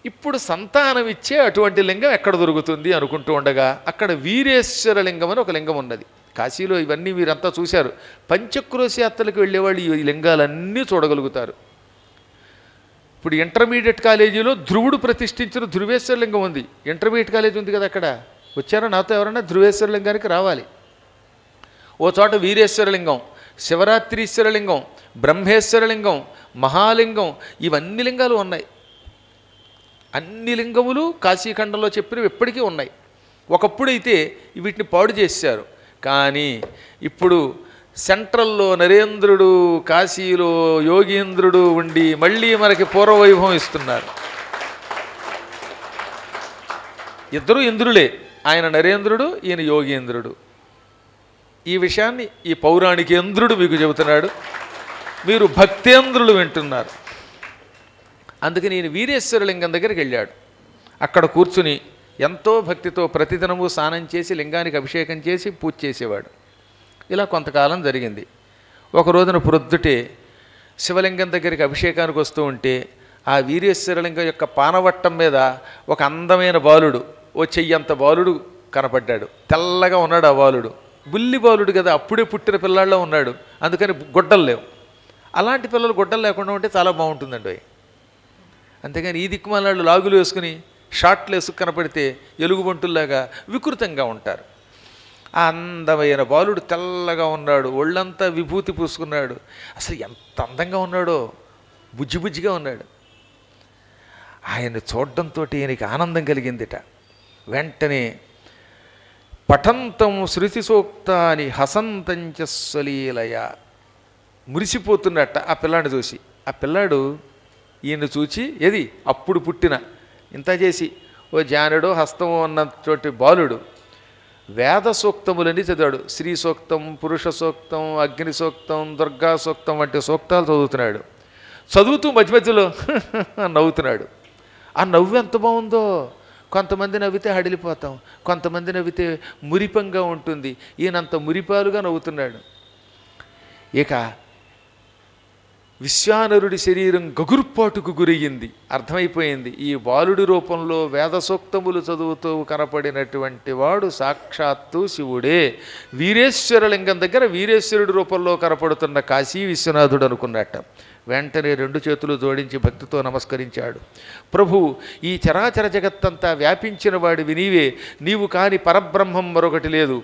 ఇప్పుడు సంతానం ఇచ్చే అటువంటి లింగం ఎక్కడ దొరుకుతుంది అనుకుంటూ ఉండగా అక్కడ వీరేశ్వర లింగం అని ఒక లింగం ఉన్నది. కాశీలో ఇవన్నీ మీరంతా చూశారు. పంచక్రోశ యాత్రలకు వెళ్ళేవాళ్ళు ఈ లింగాలన్నీ చూడగలుగుతారు. ఇప్పుడు ఇంటర్మీడియట్ కాలేజీలో ధ్రువుడు ప్రతిష్ఠించిన ధ్రువేశ్వర లింగం ఉంది. ఇంటర్మీడియట్ కాలేజీ ఉంది కదా, అక్కడ వచ్చారా నాతో ఎవరన్నా? ధ్రువేశ్వర లింగానికి రావాలి. ఓ చోట వీరేశ్వరలింగం, శివరాత్రీశ్వరలింగం, బ్రహ్మేశ్వరలింగం, మహాలింగం, ఇవన్నీ లింగాలు ఉన్నాయి. అన్ని లింగములు కాశీఖండంలో చెప్పినవి ఎప్పటికీ ఉన్నాయి. ఒకప్పుడైతే వీటిని పాడు చేశారు. కానీ ఇప్పుడు సెంట్రల్లో నరేంద్రుడు, కాశీలో యోగీంద్రుడు ఉండి మళ్ళీ మనకి పూర్వవైభవం ఇస్తున్నారు. ఇద్దరు ఇంద్రులే, ఆయన నరేంద్రుడు, ఈయన యోగీంద్రుడు. ఈ విషయాన్ని ఈ పౌరాణికేంద్రుడు మీకు చెబుతున్నాడు, మీరు భక్తేంద్రులు వింటున్నారు. అందుకని ఈయన వీరేశ్వరలింగం దగ్గరికి వెళ్ళాడు. అక్కడ కూర్చుని ఎంతో భక్తితో ప్రతిదినము స్నానం చేసి లింగానికి అభిషేకం చేసి పూజ చేసేవాడు. ఇలా కొంతకాలం జరిగింది. ఒక రోజున ప్రొద్దుటే శివలింగం దగ్గరికి అభిషేకానికి వస్తూ ఉంటే ఆ వీరేశ్వరలింగం యొక్క పానవట్టం మీద ఒక అందమైన బాలుడు, ఓ చెయ్యంత బాలుడు కనపడ్డాడు. తెల్లగా ఉన్నాడు ఆ బాలుడు. బుల్లి బాలుడు కదా, అప్పుడే పుట్టిన పిల్లాళ్ళలో ఉన్నాడు, అందుకని గొడ్డలు లేవు. అలాంటి పిల్లలు గొడ్డలు లేకుండా ఉంటే చాలా బాగుంటుందండి. అంతేగాని ఈ దిక్కుమాలాళ్ళు లాగులు వేసుకుని షార్ట్లు వేసుకు కనపడితే ఎలుగుబంటుల్లాగా వికృతంగా ఉంటారు. ఆ అందమైన బాలుడు తెల్లగా ఉన్నాడు, ఒళ్ళంతా విభూతి పూసుకున్నాడు. అసలు ఎంత అందంగా ఉన్నాడో, బుజ్జిబుజ్జిగా ఉన్నాడు. ఆయన్ని చూడడంతో ఈయనకి ఆనందం కలిగిందిట. వెంటనే పఠంతం శృతి సూక్తాని హసంతంచ స్వలీలయ, మురిసిపోతున్నట్ట ఆ పిల్లాడిని చూసి. ఆ పిల్లాడు ఈయన్ని చూచి, ఏది అప్పుడు పుట్టిన ఇంత చేసి ఓ జానుడో హస్తమో అన్నటువంటి బాలుడు వేద సూక్తములని చదివాడు. స్త్రీ సూక్తం, పురుష సూక్తం, అగ్ని సూక్తం, దుర్గా సూక్తం వంటి సూక్తాలు చదువుతున్నాడు. చదువుతూ మధ్య మధ్యలో నవ్వుతున్నాడు. ఆ నవ్వు ఎంత బాగుందో! కొంతమంది నవ్వితే హడిలిపోతాం, కొంతమంది నవ్వితే మురిపంగా ఉంటుంది. ఈయనంత మురిపాలుగా నవ్వుతున్నాడు. ఇక విశ్వానరుడి శరీరం గగుర్పాటుకు గురయ్యింది. అర్థమైపోయింది, ఈ బాలుడి రూపంలో వేద సూక్తములు చదువుతూ కనపడినటువంటి వాడు సాక్షాత్తు శివుడే. వీరేశ్వరలింగం దగ్గర వీరేశ్వరుడి రూపంలో కనపడుతున్న కాశీ విశ్వనాథుడు అనుకున్నట్ట. వెంటనే రెండు చేతులు జోడించి భక్తితో నమస్కరించాడు. ప్రభు, ఈ చరాచర జగత్తంతా వ్యాపించిన వాడివి నీవే, నీవు కాని పరబ్రహ్మం మరొకటి లేదు.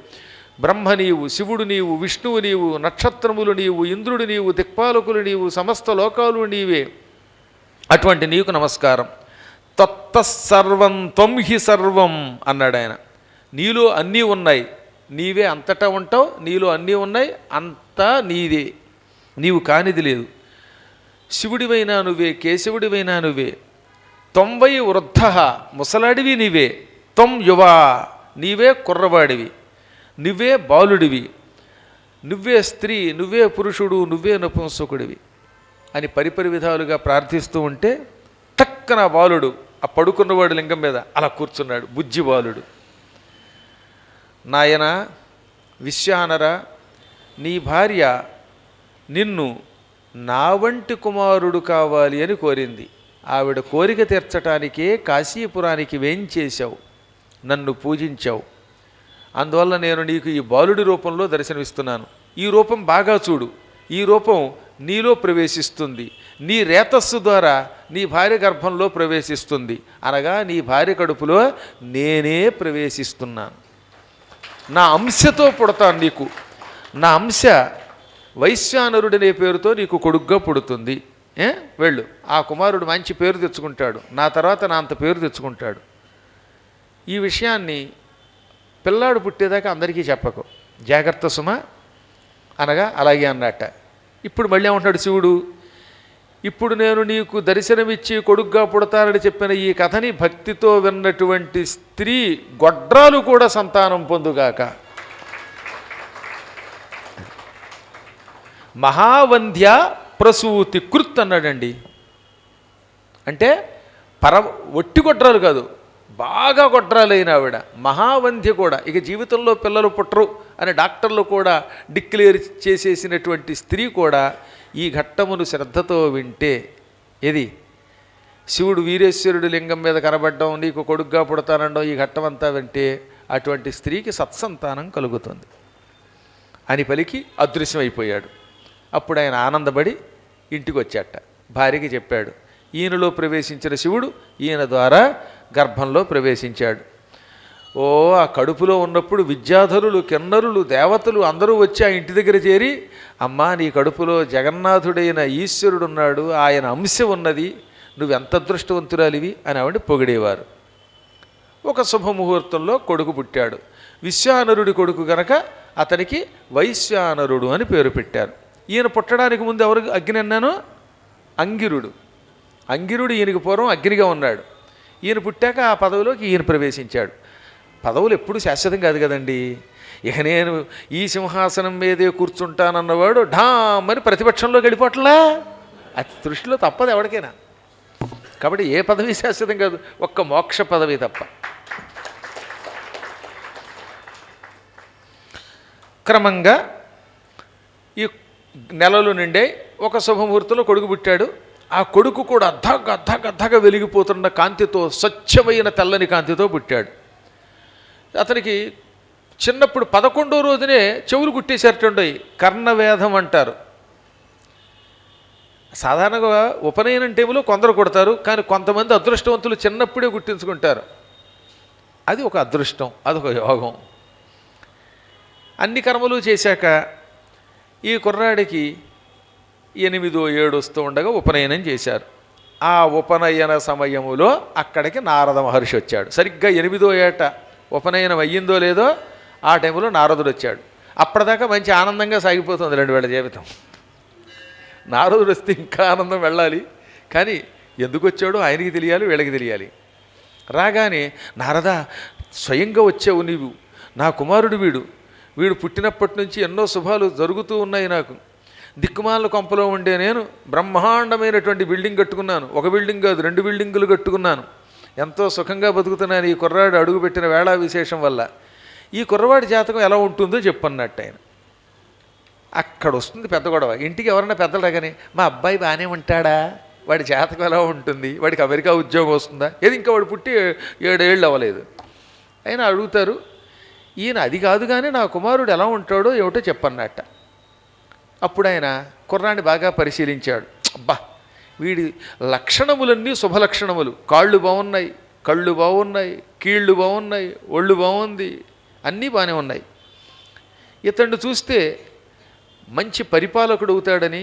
బ్రహ్మ నీవు, శివుడు నీవు, విష్ణువు నీవు, నక్షత్రములు నీవు, ఇంద్రుడు నీవు, దిక్పాలకులు నీవు, సమస్త లోకాలు నీవే. అటువంటి నీకు నమస్కారం. తత్తసర్వం త్వం హి సర్వం అన్నాడు ఆయన. నీలో అన్నీ ఉన్నాయి, నీవే అంతటా ఉంటావు, నీలో అన్నీ ఉన్నాయి, అంతా నీదే, నీవు కానిది లేదు. శివుడివైనా నువ్వే, కేశవుడివైనా నువ్వే. తొంవై వృద్ధ, ముసలాడివి నీవే. త్వం యువా, నీవే కుర్రవాడివి, నువ్వే బాలుడివి, నువ్వే స్త్రీ, నువ్వే పురుషుడు, నువ్వే నపుంసకుడివి అని పరిపరి విధాలుగా ప్రార్థిస్తూ ఉంటే టక్కన బాలుడు ఆ పడుకున్నవాడు లింగం మీద అలా కూర్చున్నాడు. బుజ్జి బాలుడు. నాయన విశ్వానర, నీ భార్య నిన్ను నా వంటి కుమారుడు కావాలి అని కోరింది. ఆవిడ కోరిక తీర్చటానికే కాశీపురానికి వేంచేశావు, నన్ను పూజించావు. అందువల్ల నేను నీకు ఈ బాలుడి రూపంలో దర్శనమిస్తున్నాను. ఈ రూపం బాగా చూడు, ఈ రూపం నీలో ప్రవేశిస్తుంది, నీ రేతస్సు ద్వారా నీ భార్య గర్భంలో ప్రవేశిస్తుంది. అనగా నీ భార్య కడుపులో నేనే ప్రవేశిస్తున్నాను, నా అంశతో పుడతాను నీకు. నా అంశ వైశ్వానరుడనే పేరుతో నీకు కొడుగ్గా పుడుతుంది. వెళ్ళు, ఆ కుమారుడు మంచి పేరు తెచ్చుకుంటాడు, నా తర్వాత నా అంత పేరు తెచ్చుకుంటాడు. ఈ విషయాన్ని పిల్లాడు పుట్టేదాకా అందరికీ చెప్పకు, జాగ్రత్త సుమ అనగా అలాగే అన్నట్ట. ఇప్పుడు మళ్ళీ ఏమంటాడు శివుడు, ఇప్పుడు నేను నీకు దర్శనమిచ్చి కొడుగ్గా పుడతానని చెప్పిన ఈ కథని భక్తితో విన్నటువంటి స్త్రీ గొడ్రాలు కూడా సంతానం పొందుగాక. మహావంధ్య ప్రసూతి కృత్ అన్నాడండి. అంటే ఒట్టి గొడ్రాలు కాదు, బాగా గొడ్రాలైన ఆవిడ మహావంధ్య కూడా. ఇక జీవితంలో పిల్లలు పుట్టరు అని డాక్టర్లు కూడా డిక్లేర్ చేసేసినటువంటి స్త్రీ కూడా ఈ ఘట్టమును శ్రద్ధతో వింటే, ఏది శివుడు వీరేశ్వరుడు లింగం మీద కనబడ్డం, నీకు కొడుగ్గా పుడతానండం, ఈ ఘట్టం అంతా వింటే అటువంటి స్త్రీకి సత్సంతానం కలుగుతుంది అని పలికి అదృశ్యమైపోయాడు. అప్పుడు ఆయన ఆనందపడి ఇంటికి వచ్చాట. భార్యకి చెప్పాడు, ఈయనలో ప్రవేశించిన శివుడు ఈయన ద్వారా గర్భంలో ప్రవేశించాడు. ఓ ఆ కడుపులో ఉన్నప్పుడు విద్యాధరులు, కిన్నరులు, దేవతలు అందరూ వచ్చి ఆ ఇంటి దగ్గర చేరి, అమ్మా నీ కడుపులో జగన్నాథుడైన ఈశ్వరుడున్నాడు, ఆయన అంశ ఉన్నది, నువ్వెంత అదృష్టవంతురాలివి అని ఆవిడ పొగిడేవారు. ఒక శుభముహూర్తంలో కొడుకు పుట్టాడు. విశ్వానరుడి కొడుకు గనక అతనికి వైశ్వానరుడు అని పేరు పెట్టారు. ఈయన పుట్టడానికి ముందు ఎవరు అగ్ని అన్నాను? అంగిరుడు. అంగిరుడు ఈయనకి పూర్వం అగ్నిగా ఉన్నాడు. ఈయన పుట్టాక ఆ పదవిలోకి ఈయన ప్రవేశించాడు. పదవులు ఎప్పుడు శాశ్వతం కాదు కదండి. ఇక నేను ఈ సింహాసనం మీదే కూర్చుంటానన్నవాడు ఢామని ప్రతిపక్షంలోకి వెళ్ళిపోవట్లా, అది దృష్టిలో తప్పదు ఎవరికైనా. కాబట్టి ఏ పదవి శాశ్వతం కాదు, ఒక్క మోక్ష పదవి తప్ప. క్రమంగా ఈ నెలలు నిండే ఒక శుభముహూర్తంలో కొడుకు పుట్టాడు. ఆ కొడుకు కూడా అద్దగా వెలిగిపోతున్న కాంతితో, స్వచ్ఛమైన తెల్లని కాంతితో పుట్టాడు. అతనికి చిన్నప్పుడు 11వ రోజునే చెవులు కుట్టేసేటండయి, కర్ణవేధం అంటారు. సాధారణంగా ఉపనయనం టైంలో కొందరు కొడతారు, కానీ కొంతమంది అదృష్టవంతులు చిన్నప్పుడే గుర్తించుకుంటారు. అది ఒక అదృష్టం, అదొక యోగం. అన్ని కర్మలు చేశాక ఈ కుర్రాడికి 8వ ఏడు వస్తూ ఉండగా ఉపనయనం చేశారు. ఆ ఉపనయన సమయములో అక్కడికి నారద మహర్షి వచ్చాడు. సరిగ్గా 8వ ఏట ఉపనయనం అయ్యిందో లేదో ఆ టైంలో నారదుడు వచ్చాడు. అప్పటిదాకా మంచి ఆనందంగా సాగిపోతుంది 2 వేల జీవితం. నారదుడు వస్తే ఇంకా ఆనందం వెళ్ళాలి, కానీ ఎందుకు వచ్చాడో ఆయనకి తెలియాలి, వీళ్ళకి తెలియాలి. రాగానే నారద, స్వయంగా వచ్చావు నీవు, నా కుమారుడు వీడు పుట్టినప్పటి నుంచి ఎన్నో శుభాలు జరుగుతూ ఉన్నాయి. నాకు దిక్కుమాల కొంపలో ఉండే నేను బ్రహ్మాండమైనటువంటి బిల్డింగ్ కట్టుకున్నాను. ఒక బిల్డింగ్ కాదు, 2 బిల్డింగులు కట్టుకున్నాను. ఎంతో సుఖంగా బతుకుతున్నాను ఈ కుర్రాడు అడుగుపెట్టిన వేళా విశేషం వల్ల. ఈ కుర్రవాడి జాతకం ఎలా ఉంటుందో చెప్పన్నట్టు ఆయన. అక్కడ వస్తుంది పెద్ద గొడవ. ఇంటికి ఎవరన్నా పెద్దలు రాగానే, మా అబ్బాయి బాగానే ఉంటాడా, వాడి జాతకం ఎలా ఉంటుంది, వాడికి అమెరికా ఉద్యోగం వస్తుందా, ఏది ఇంకా వాడు పుట్టి 7 ఏళ్ళు అవ్వలేదు అయినా అడుగుతారు. ఈయన అది కాదు కానీ నా కుమారుడు ఎలా ఉంటాడో ఏమిటో చెప్పన్నట్ట. అప్పుడు ఆయన కుర్రాన్ని బాగా పరిశీలించాడు. అబ్బా, వీడి లక్షణములన్నీ శుభలక్షణములు. కాళ్ళు బాగున్నాయి, కళ్ళు బాగున్నాయి, కీళ్ళు బాగున్నాయి, ఒళ్ళు బాగుంది, అన్నీ బాగానే ఉన్నాయి. ఇతన్ని చూస్తే మంచి పరిపాలకుడు అవుతాడని,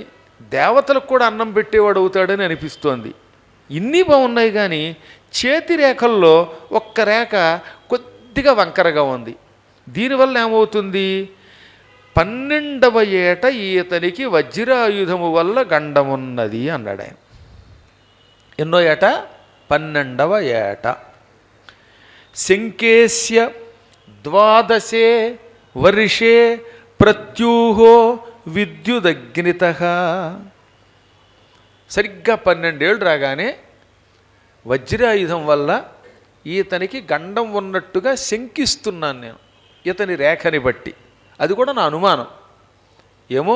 దేవతలకు కూడా అన్నం పెట్టేవాడు అవుతాడని అనిపిస్తోంది. ఇన్ని బాగున్నాయి, కానీ చేతి రేఖల్లో ఒక్క రేఖ కొద్దిగా వంకరగా ఉంది. దీనివల్ల ఏమవుతుంది, 12వ ఏట ఈతనికి వజ్రాయుధము వల్ల గండమున్నది అన్నాడు ఆయన. ఎన్నో ఏట? 12వ ఏట. శంకేస్య 12 వర్షే ప్రత్యూహో విద్యుదగ్నిత. సరిగ్గా 12 ఏళ్ళు రాగానే వజ్రాయుధం వల్ల ఈతనికి గండం ఉన్నట్టుగా శంకిస్తున్నాను నేను, ఇతని రేఖని బట్టి. అది కూడా నా అనుమానం, ఏమో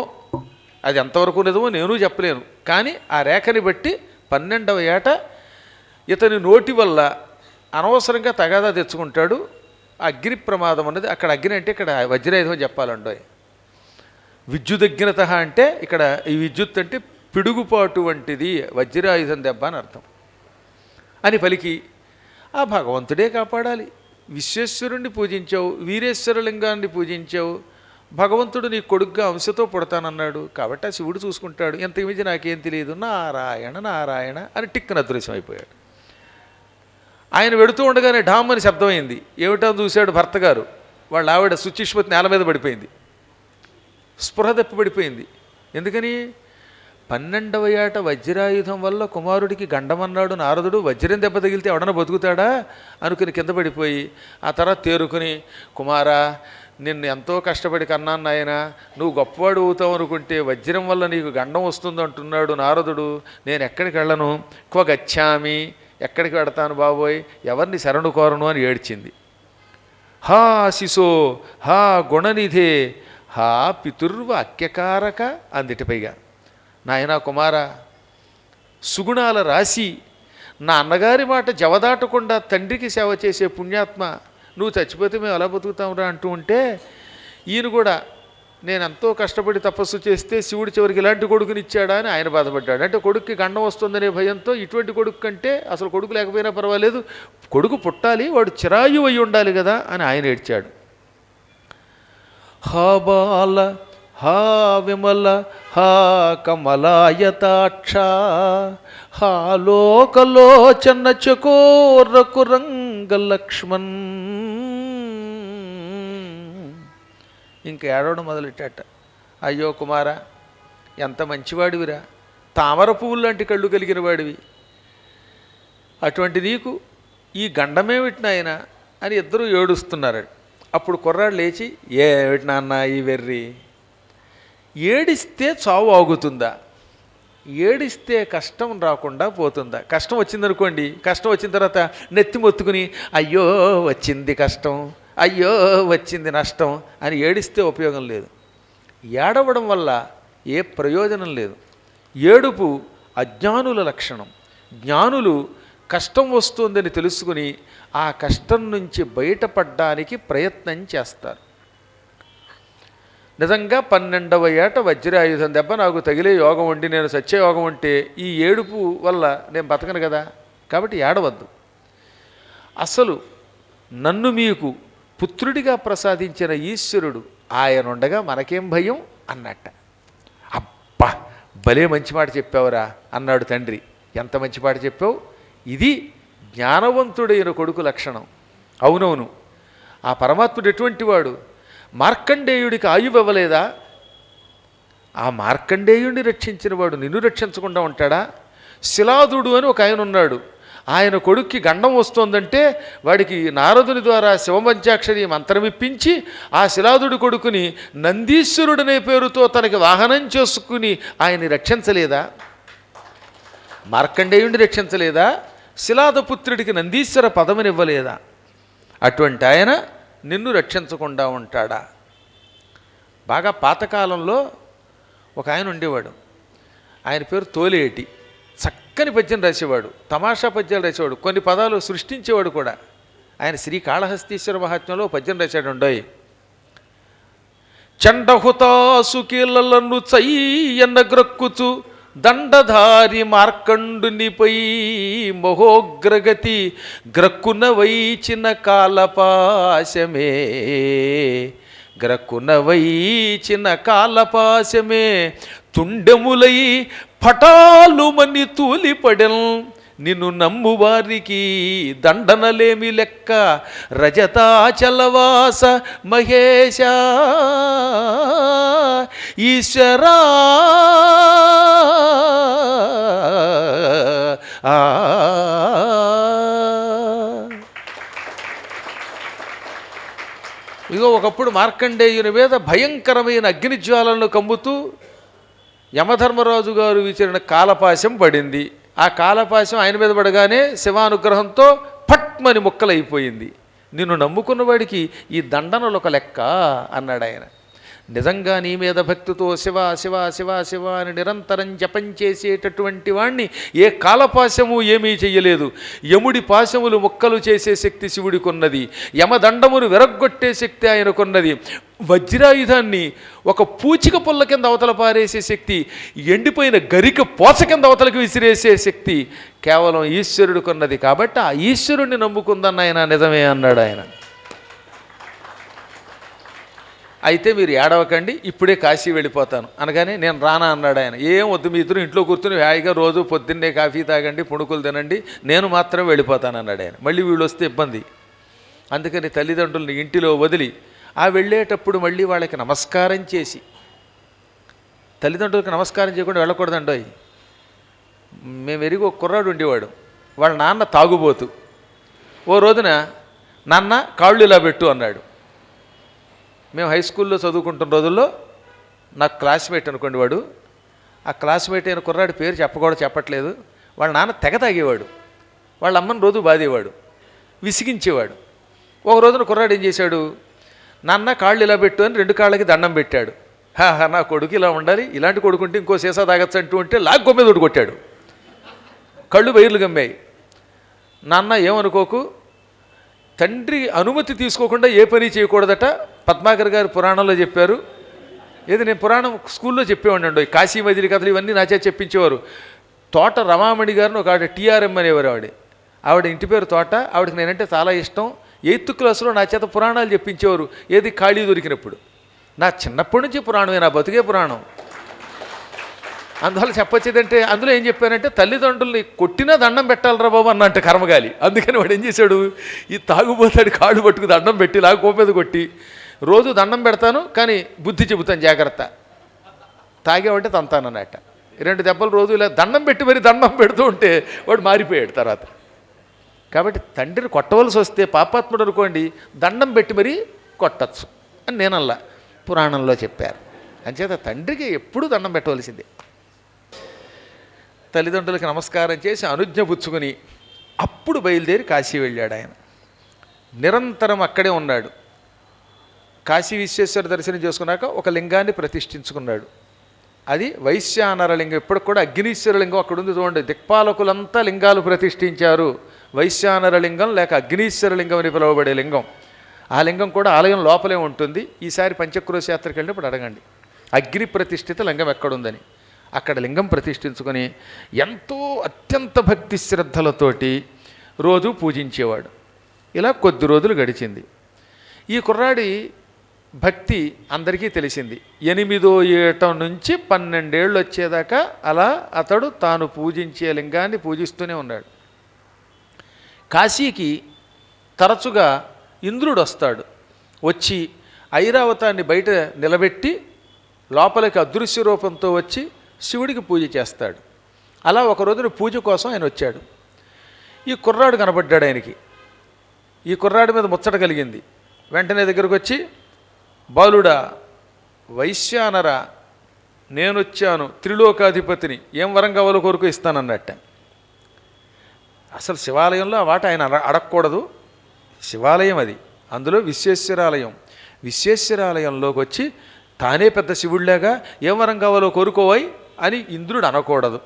అది ఎంతవరకు నిజమో నేను చెప్పలేను. కానీ ఆ రేఖని బట్టి 12వ ఏట ఇతని నోటి వల్ల అనవసరంగా తగాదా తెచ్చుకుంటాడు. అగ్ని ప్రమాదం అన్నది, అక్కడ అగ్ని అంటే ఇక్కడ వజ్రాయుధం చెప్పాలండో. విద్యుదగ్నిత అంటే ఇక్కడ ఈ విద్యుత్ అంటే పిడుగుపాటు వంటిది, వజ్రాయుధం దెబ్బ అని అర్థం అని పలికి, ఆ భగవంతుడే కాపాడాలి, విశ్వేశ్వరుణ్ణి పూజించావు, వీరేశ్వరలింగాన్ని పూజించావు, భగవంతుడు నీ కొడుగ్గా అంశతో పుడతానన్నాడు కాబట్టి ఆ శివుడు చూసుకుంటాడు, ఎంతకు మించి నాకేం తెలియదు, నారాయణ నారాయణ అని టిక్కున అదృశ్యం అయిపోయాడు. ఆయన వెడుతూ ఉండగానే ఢామ్ అని శబ్దమైంది. ఏమిటో చూశాడు భర్త గారు. వాళ్ళ ఆవిడ సుచిష్మతి నేల మీద పడిపోయింది, స్పృహ తప్పి పడిపోయింది. ఎందుకని? 12వ ఏట వజ్రాయుధం వల్ల కుమారుడికి గండమన్నాడు నారదుడు, వజ్రం దెబ్బ తగిలితే ఎవడన్నా బతుకుతాడా అనుకుని కింద పడిపోయి, ఆ తర్వాత తేరుకుని, కుమారా నిన్ను ఎంతో కష్టపడి కన్నాను నాయన, నువ్వు గొప్పవాడు అవుతావు అనుకుంటే వజ్రం వల్ల నీకు గండం వస్తుంది అంటున్నాడు నారదుడు, నేను ఎక్కడికి వెళ్ళను, క్వ గచ్చామి, ఎక్కడికి వెడతాను బాబోయ్, ఎవరిని శరణు కోరను అని ఏడ్చింది. హా శిశో హా గుణనిధే హా పితుర్వాక్యకారక అందిటిపైగా. నాయనా కుమారా, సుగుణాల రాశి, నా అన్నగారి మాట జవదాటకుండా తండ్రికి సేవ చేసే పుణ్యాత్మ, నువ్వు చచ్చిపోతే మేము ఎలా బతుకుతాంరా అంటూ ఉంటే, ఈయన కూడా నేను ఎంతో కష్టపడి తపస్సు చేస్తే శివుడు చివరికి ఇలాంటి కొడుకుని ఇచ్చాడా అని ఆయన బాధపడ్డాడు. అంటే కొడుక్కి గండం వస్తుందనే భయంతో, ఇటువంటి కొడుకు కంటే అసలు కొడుకు లేకపోయినా పర్వాలేదు, కొడుకు పుట్టాలి, వాడు చిరాయు అయి ఉండాలి కదా అని ఆయన ఏడ్చాడు. హా బాల హా విమల హా కమలాయతాక్ష హా లోకలోచన చకోరకు రంగలక్ష్మణ్. ఇంక ఏడవడం మొదలెట్టాట. అయ్యో కుమారా, ఎంత మంచివాడివిరా, తామర పువ్వులు లాంటి కళ్ళు కలిగిన వాడివి, అటువంటి నీకు ఈ గండమేమిటి నాయన అని ఇద్దరూ ఏడుస్తున్నారు. అప్పుడు కుర్రాడు లేచి, ఏమిటి నాన్న ఈ వెర్రి, ఏడిస్తే చావు ఆగుతుందా, ఏడిస్తే కష్టం రాకుండా పోతుందా? కష్టం వచ్చిందనుకోండి, కష్టం వచ్చిన తర్వాత నెత్తి మొత్తుకుని అయ్యో వచ్చింది కష్టం, అయ్యో వచ్చింది నష్టం అని ఏడిస్తే ఉపయోగం లేదు. ఏడవడం వల్ల ఏ ప్రయోజనం లేదు. ఏడుపు అజ్ఞానుల లక్షణం. జ్ఞానులు కష్టం వస్తుందని తెలుసుకుని ఆ కష్టం నుంచి బయటపడడానికి ప్రయత్నం చేస్తారు. నిజంగా 12వ ఏట వజ్రాయుధం దెబ్బ నాకు తగిలే యోగం ఉండి నేను సత్యయోగం ఉంటే ఈ ఏడుపు వల్ల నేను బతకను కదా, కాబట్టి ఏడవద్దు. అసలు నన్ను మీకు పుత్రుడిగా ప్రసాదించిన ఈశ్వరుడు ఆయనుండగా మనకేం భయం అన్నట్ట. అబ్బా భలే మంచి మాట చెప్పావురా అన్నాడు తండ్రి. ఎంత మంచి మాట చెప్పావు, ఇది జ్ఞానవంతుడైన కొడుకు లక్షణం. అవునవును, ఆ పరమాత్ముడు ఎటువంటి వాడు? మార్కండేయుడికి ఆయువు ఇవ్వలేదా? ఆ మార్కండేయుడిని రక్షించిన వాడు నిన్ను రక్షించకుండా ఉంటాడా? శిలాదుడు అని ఒక ఆయన ఉన్నాడు. ఆయన కొడుక్కి గండం వస్తోందంటే వాడికి నారదుని ద్వారా శివపంచాక్షరి మంత్రమిప్పించి ఆ శిలాదుడి కొడుకుని నందీశ్వరుడనే పేరుతో తనకి వాహనం చేసుకుని ఆయన్ని రక్షించలేదా? మార్కండేయుడిని రక్షించలేదా? శిలాదపుత్రుడికి నందీశ్వర పదవినివ్వలేదా? అటువంటి ఆయన నిన్ను రక్షించకుండా ఉంటాడా? బాగా పాతకాలంలో ఒక ఆయన ఉండేవాడు. ఆయన పేరు తోలేటి. చక్కని పద్యం రాసేవాడు, తమాషా పద్యాలు రాసేవాడు, కొన్ని పదాలు సృష్టించేవాడు కూడా. ఆయన శ్రీకాళహస్తీశ్వర మహాత్మ్యంలో పద్యం రాశాడు. ఉండోయ్, చండహుతాసుకీలను చయ్యన్న గ్రక్కుచు దండధారి మార్కండునిపై మహోగ్రగతి గ్రక్కున వైచిన కాలపాశమే, గ్రక్కున వైచిన కాలపాశమే తుండెములై పటాలుమని తూలిపడెన్ నిన్ను నమ్మువారికి దండనలేమి లెక్క రజతాచలవాస మహేశ ఈశ్వరా. ఇగో ఒకప్పుడు మార్కండేయుని మీద భయంకరమైన అగ్నిజ్వాలను కమ్ముతూ యమధర్మరాజు గారు విసిరిన కాలపాశం పడింది. ఆ కాలపాశం ఆయన మీద పడగానే శివానుగ్రహంతో పట్మని ముక్కలైపోయింది. నిన్ను నమ్ముకున్నవాడికి ఈ దండనలు ఒక లెక్క అన్నాడు ఆయన. నిజంగా నీ మీద భక్తితో శివ శివ శివ శివ అని నిరంతరం జపం చేసేటటువంటి వాణ్ణి ఏ కాలపాశము ఏమీ చెయ్యలేదు. యముడి పాశములు ముక్కలు చేసే శక్తి శివుడికున్నది, యమదండమును విరగ్గొట్టే శక్తి ఆయనకున్నది, వజ్రాయుధాన్ని ఒక పూచిక పుల్ల కింద అవతల పారేసే శక్తి, ఎండిపోయిన గరిక పోచ కింద అవతలకి విసిరేసే శక్తి కేవలం ఈశ్వరుడికున్నది. కాబట్టి ఆ ఈశ్వరుణ్ణి నమ్ముకుందన్న ఆయన నిజమే అన్నాడు ఆయన. అయితే మీరు ఏడవకండి, ఇప్పుడే కాశీ వెళ్ళిపోతాను అనగానే నేను రానా అన్నాడు ఆయన. ఏం వద్దు, మీ ఇద్దరు ఇంట్లో కూర్చుని హాయిగా రోజు పొద్దున్నే కాఫీ తాగండి, పుణుకులు తినండి, నేను మాత్రం వెళ్ళిపోతాను అన్నాడు ఆయన. మళ్ళీ వీళ్ళు వస్తే ఇబ్బంది, అందుకని తల్లిదండ్రులని ఇంటిలో వదిలి ఆ వెళ్ళేటప్పుడు మళ్ళీ వాళ్ళకి నమస్కారం చేసి, తల్లిదండ్రులకు నమస్కారం చేయకుండా వెళ్ళకూడదండి. మేము ఎరిగి ఒక కుర్రాడు ఉండేవాడు, వాళ్ళ నాన్న తాగుబోతు. ఓ రోజున నాన్న కాళ్ళు ఇలా పెట్టు అన్నాడు. మేము హై స్కూల్లో చదువుకుంటున్న రోజుల్లో నాకు క్లాస్మేట్ అనుకోండి వాడు, ఆ క్లాస్మేట్ అయిన కుర్రాడి పేరు చెప్పట్లేదు. వాళ్ళ నాన్న తెగ తాగేవాడు, వాళ్ళ అమ్మని రోజు బాధేవాడు, విసిగించేవాడు. ఒక రోజున కుర్రాడు ఏం చేశాడు, నాన్న కాళ్ళు ఇలా పెట్టు అని 2 కాళ్ళకి దండం పెట్టాడు. నా కొడుకు ఇలా ఉండాలి, ఇలాంటి కొడుకుంటే ఇంకో సీసా తాగచ్చు అంటూ ఉంటే లాగ్ మీద కొట్టాడు. కళ్ళు బయర్లు గమ్మాయి. నాన్న ఏమనుకోకు, తండ్రి అనుమతి తీసుకోకుండా ఏ పని చేయకూడదట, పద్మాకర్ గారు పురాణంలో చెప్పారు. ఏది నేను పురాణం స్కూల్లో చెప్పేవాడిని, కాశీ మజిలీ కథలు ఇవన్నీ నా చేత చెప్పించేవారు. తోట రమామణి గారిని ఒక ఆవిడ టీఆర్ఎం అనేవారు, ఆవిడ ఇంటి పేరు తోట. ఆవిడకి నేనంటే చాలా ఇష్టం. 8th క్లాసులో నా చేత పురాణాలు చెప్పించేవారు, ఏది ఖాళీ దొరికినప్పుడు. నా చిన్నప్పటి నుంచి పురాణమే, నా బతుకే పురాణం. అందువల్ల చెప్పొచ్చేదంటే అందులో ఏం చెప్పానంటే, తల్లిదండ్రుల్ని కొట్టినా దండం పెట్టాలరా బాబు అన్నంటే కర్మగాలి. అందుకని వాడు ఏం చేశాడు, ఈ తాగుబోతాడు కాళ్ళు పట్టుకు దండం పెట్టి లాగా కోపేద కొట్టి, రోజు దండం పెడతాను కానీ బుద్ధి చెబుతాను జాగ్రత్త, తాగేవంటే తంతానన్నట్ట. 2 దెబ్బలు రోజు ఇలా దండం పెట్టి మరి దండం పెడుతూ ఉంటే వాడు మారిపోయాడు తర్వాత. కాబట్టి తండ్రిని కొట్టవలసి వస్తే పాపాత్ముడు అనుకోండి, దండం పెట్టి మరీ కొట్టచ్చు అని నేనల్లా పురాణంలో చెప్పారు. అంచేత తండ్రికి ఎప్పుడూ దండం పెట్టవలసిందే. తల్లిదండ్రులకి నమస్కారం చేసి అనుజ్ఞ పుచ్చుకొని అప్పుడు బయలుదేరి కాశీ వెళ్ళాడు ఆయన. నిరంతరం అక్కడే ఉన్నాడు. కాశీ విశ్వేశ్వర దర్శనం చేసుకున్నాక ఒక లింగాన్ని ప్రతిష్ఠించుకున్నాడు. అది వైశ్యానర లింగం. ఇప్పటికి కూడా అగ్నీశ్వర లింగం అక్కడ ఉంది చూడండి. దిక్పాలకులంతా లింగాలు ప్రతిష్ఠించారు. వైశ్యానర లింగం లేక అగ్నీశ్వర లింగం అని పిలువబడే లింగం. ఆ లింగం కూడా ఆలయం లోపలే ఉంటుంది. ఈసారి పంచక్రోశ యాత్రకు వెళ్ళినప్పుడు అడగండి అగ్ని ప్రతిష్ఠిత లింగం ఎక్కడుందని. అక్కడ లింగం ప్రతిష్ఠించుకొని ఎంతో అత్యంత భక్తి శ్రద్ధలతోటి రోజు పూజించేవాడు. ఇలా కొద్ది రోజులు గడిచింది. ఈ కుర్రాడి భక్తి అందరికీ తెలిసింది. 8వ ఏట నుంచి 12 ఏళ్ళు వచ్చేదాకా అలా అతడు తాను పూజించే లింగాన్ని పూజిస్తూనే ఉన్నాడు. కాశీకి తరచుగా ఇంద్రుడు వస్తాడు. వచ్చి ఐరావతాన్ని బయట నిలబెట్టి లోపలికి అదృశ్య రూపంతో వచ్చి శివుడికి పూజ చేస్తాడు. అలా ఒక రోజున పూజ కోసం ఆయన వచ్చాడు. ఈ కుర్రాడు కనబడ్డాడు ఆయనకి. ఈ కుర్రాడి మీద ముచ్చట కలిగింది. వెంటనే దగ్గరకు వచ్చి, బాలుడా, వైశ్యానరా, నేనొచ్చాను, త్రిలోకాధిపతిని, ఏం వరం కావాలో కోరుకు ఇస్తానన్నట్ట. అసలు శివాలయంలో ఆ వాట ఆయన అడగకూడదు. శివాలయం అది, అందులో విశ్వేశ్వరాలయం. విశ్వేశ్వరాలయంలోకి వచ్చి తానే పెద్ద శివుడిలాగా ఏం వరం కావాలో కోరుకోవాయి అని ఇంద్రుడు అనకూడదు.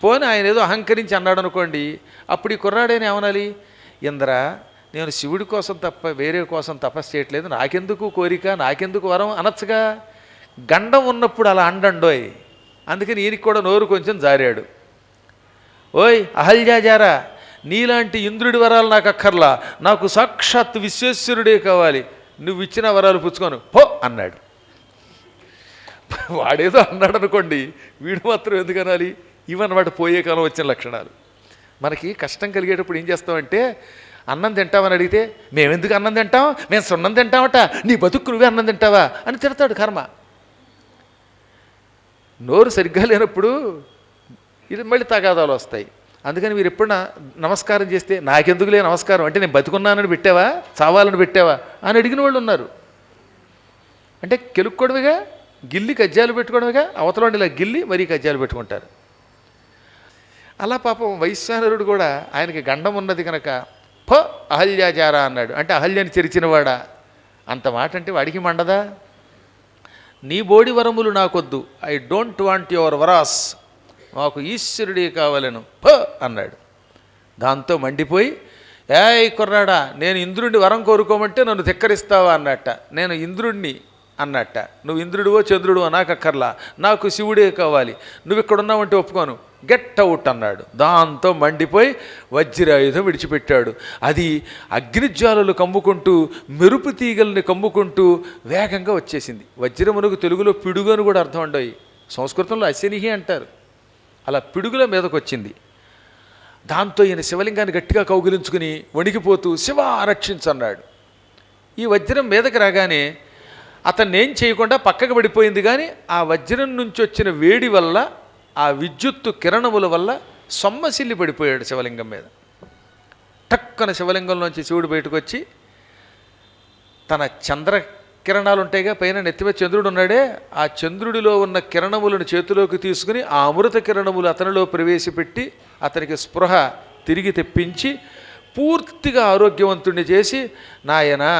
పోనీ ఆయన ఏదో అహంకరించి అన్నాడు అనుకోండి, అప్పుడు ఈ కుర్రాడేని ఏమనాలి? ఇంద్ర, నేను శివుడి కోసం తప్ప వేరే కోసం తపస్సు చేయట్లేదు, నాకెందుకు కోరిక, నాకెందుకు వరం అనొచ్చుగా. గండం ఉన్నప్పుడు అలా అండండోయ్. అందుకని ఈయనకి కూడా నోరు కొంచెం జారాడు. ఓయ్ అహల్యాజారా, నీలాంటి ఇంద్రుడి వరాలు నాకు అక్కర్లా, నాకు సాక్షాత్ విశ్వేశ్వరుడే కావాలి, నువ్వు ఇచ్చిన వరాలు పుచ్చుకోను పో అన్నాడు. వాడేదో అన్నాడు అనుకోండి, వీడు మాత్రం ఎందుకు అనాలి? ఇవన్నమాట పోయే కాలం వచ్చిన లక్షణాలు. మనకి కష్టం కలిగేటప్పుడు ఏం చేస్తామంటే, అన్నం తింటామని అడిగితే, మేమెందుకు అన్నం తింటాం, మేము సున్నం తింటామట, నీ బతుకు నువ్వే అన్నం తింటావా అని తిడతాడు కర్మ. నోరు సరిగ్గా లేనప్పుడు ఇది మళ్ళీ తగాదాలు వస్తాయి. అందుకని మీరు ఎప్పుడు నమస్కారం చేస్తే, నాకెందుకులే నమస్కారం అంటే, నేను బతుకున్నానని పెట్టావా, చావాలని పెట్టావా అని అడిగిన వాళ్ళు ఉన్నారు. అంటే కెలుక్కోవడమేగా, గిల్లి కజ్జాలు పెట్టుకోవడమేగా, అవతల ఇలా గిల్లి మరీ కజ్జాలు పెట్టుకుంటారు. అలా పాపం వైశ్వానరుడు కూడా ఆయనకి గండం ఉన్నది కనుక పో అహల్యాచారా అన్నాడు. అంటే అహల్యని చెరిచినవాడా? అంత మాట అంటే వాడికి మండదా? నీ బోడి వరములు నాకొద్దు, ఐ డోంట్ వాంట్ యువర్ వరాస్, మాకు ఈశ్వరుడే కావాలను పో అన్నాడు. దాంతో మండిపోయి, ఏయ్ కుర్రాడా, నేను ఇంద్రుడిని వరం కోరుకోమంటే నన్ను ధిక్కరిస్తావా అన్నట్ట. నేను ఇంద్రుడిని అన్నట్ట. నువ్వు ఇంద్రుడివో చంద్రుడివో నాకు అక్కర్లా, నాకు శివుడే కావాలి, నువ్వు ఇక్కడ ఉన్నావంటే ఒప్పుకోను, గెట్ అవుట్ అన్నాడు. దాంతో మండిపోయి వజ్రాయుధం విడిచిపెట్టాడు. అది అగ్నిజ్వాలలు కమ్ముకుంటూ, మెరుపు తీగల్ని కమ్ముకుంటూ వేగంగా వచ్చేసింది. వజ్రమునకు తెలుగులో పిడుగు అని కూడా అర్థం ఉండవు, సంస్కృతంలో అశనిహి అంటారు. అలా పిడుగుల మీదకు వచ్చింది. దాంతో ఈయన శివలింగాన్ని గట్టిగా కౌగిలించుకుని వణికిపోతూ శివ రక్షించన్నాడు. ఈ వజ్రం మీదకి రాగానే అతన్ని ఏం చేయకుండా పక్కకు పడిపోయింది. కానీ ఆ వజ్రం నుంచి వచ్చిన వేడి వల్ల, ఆ విద్యుత్తు కిరణముల వల్ల సొమ్మసిల్లి పడిపోయాడు శివలింగం మీద. టక్కన శివలింగంలోంచి శివుడు బయటకు వచ్చి తన చంద్ర కిరణాలు ఉంటాయిగా, పైన నెత్తిమే చంద్రుడు ఉన్నాడే, ఆ చంద్రుడిలో ఉన్న కిరణములను చేతిలోకి తీసుకుని ఆ అమృత కిరణములు అతనిలో ప్రవేశపెట్టి అతనికి స్పృహ తిరిగి తెప్పించి పూర్తిగా ఆరోగ్యవంతుణ్ణి చేసి, నాయనా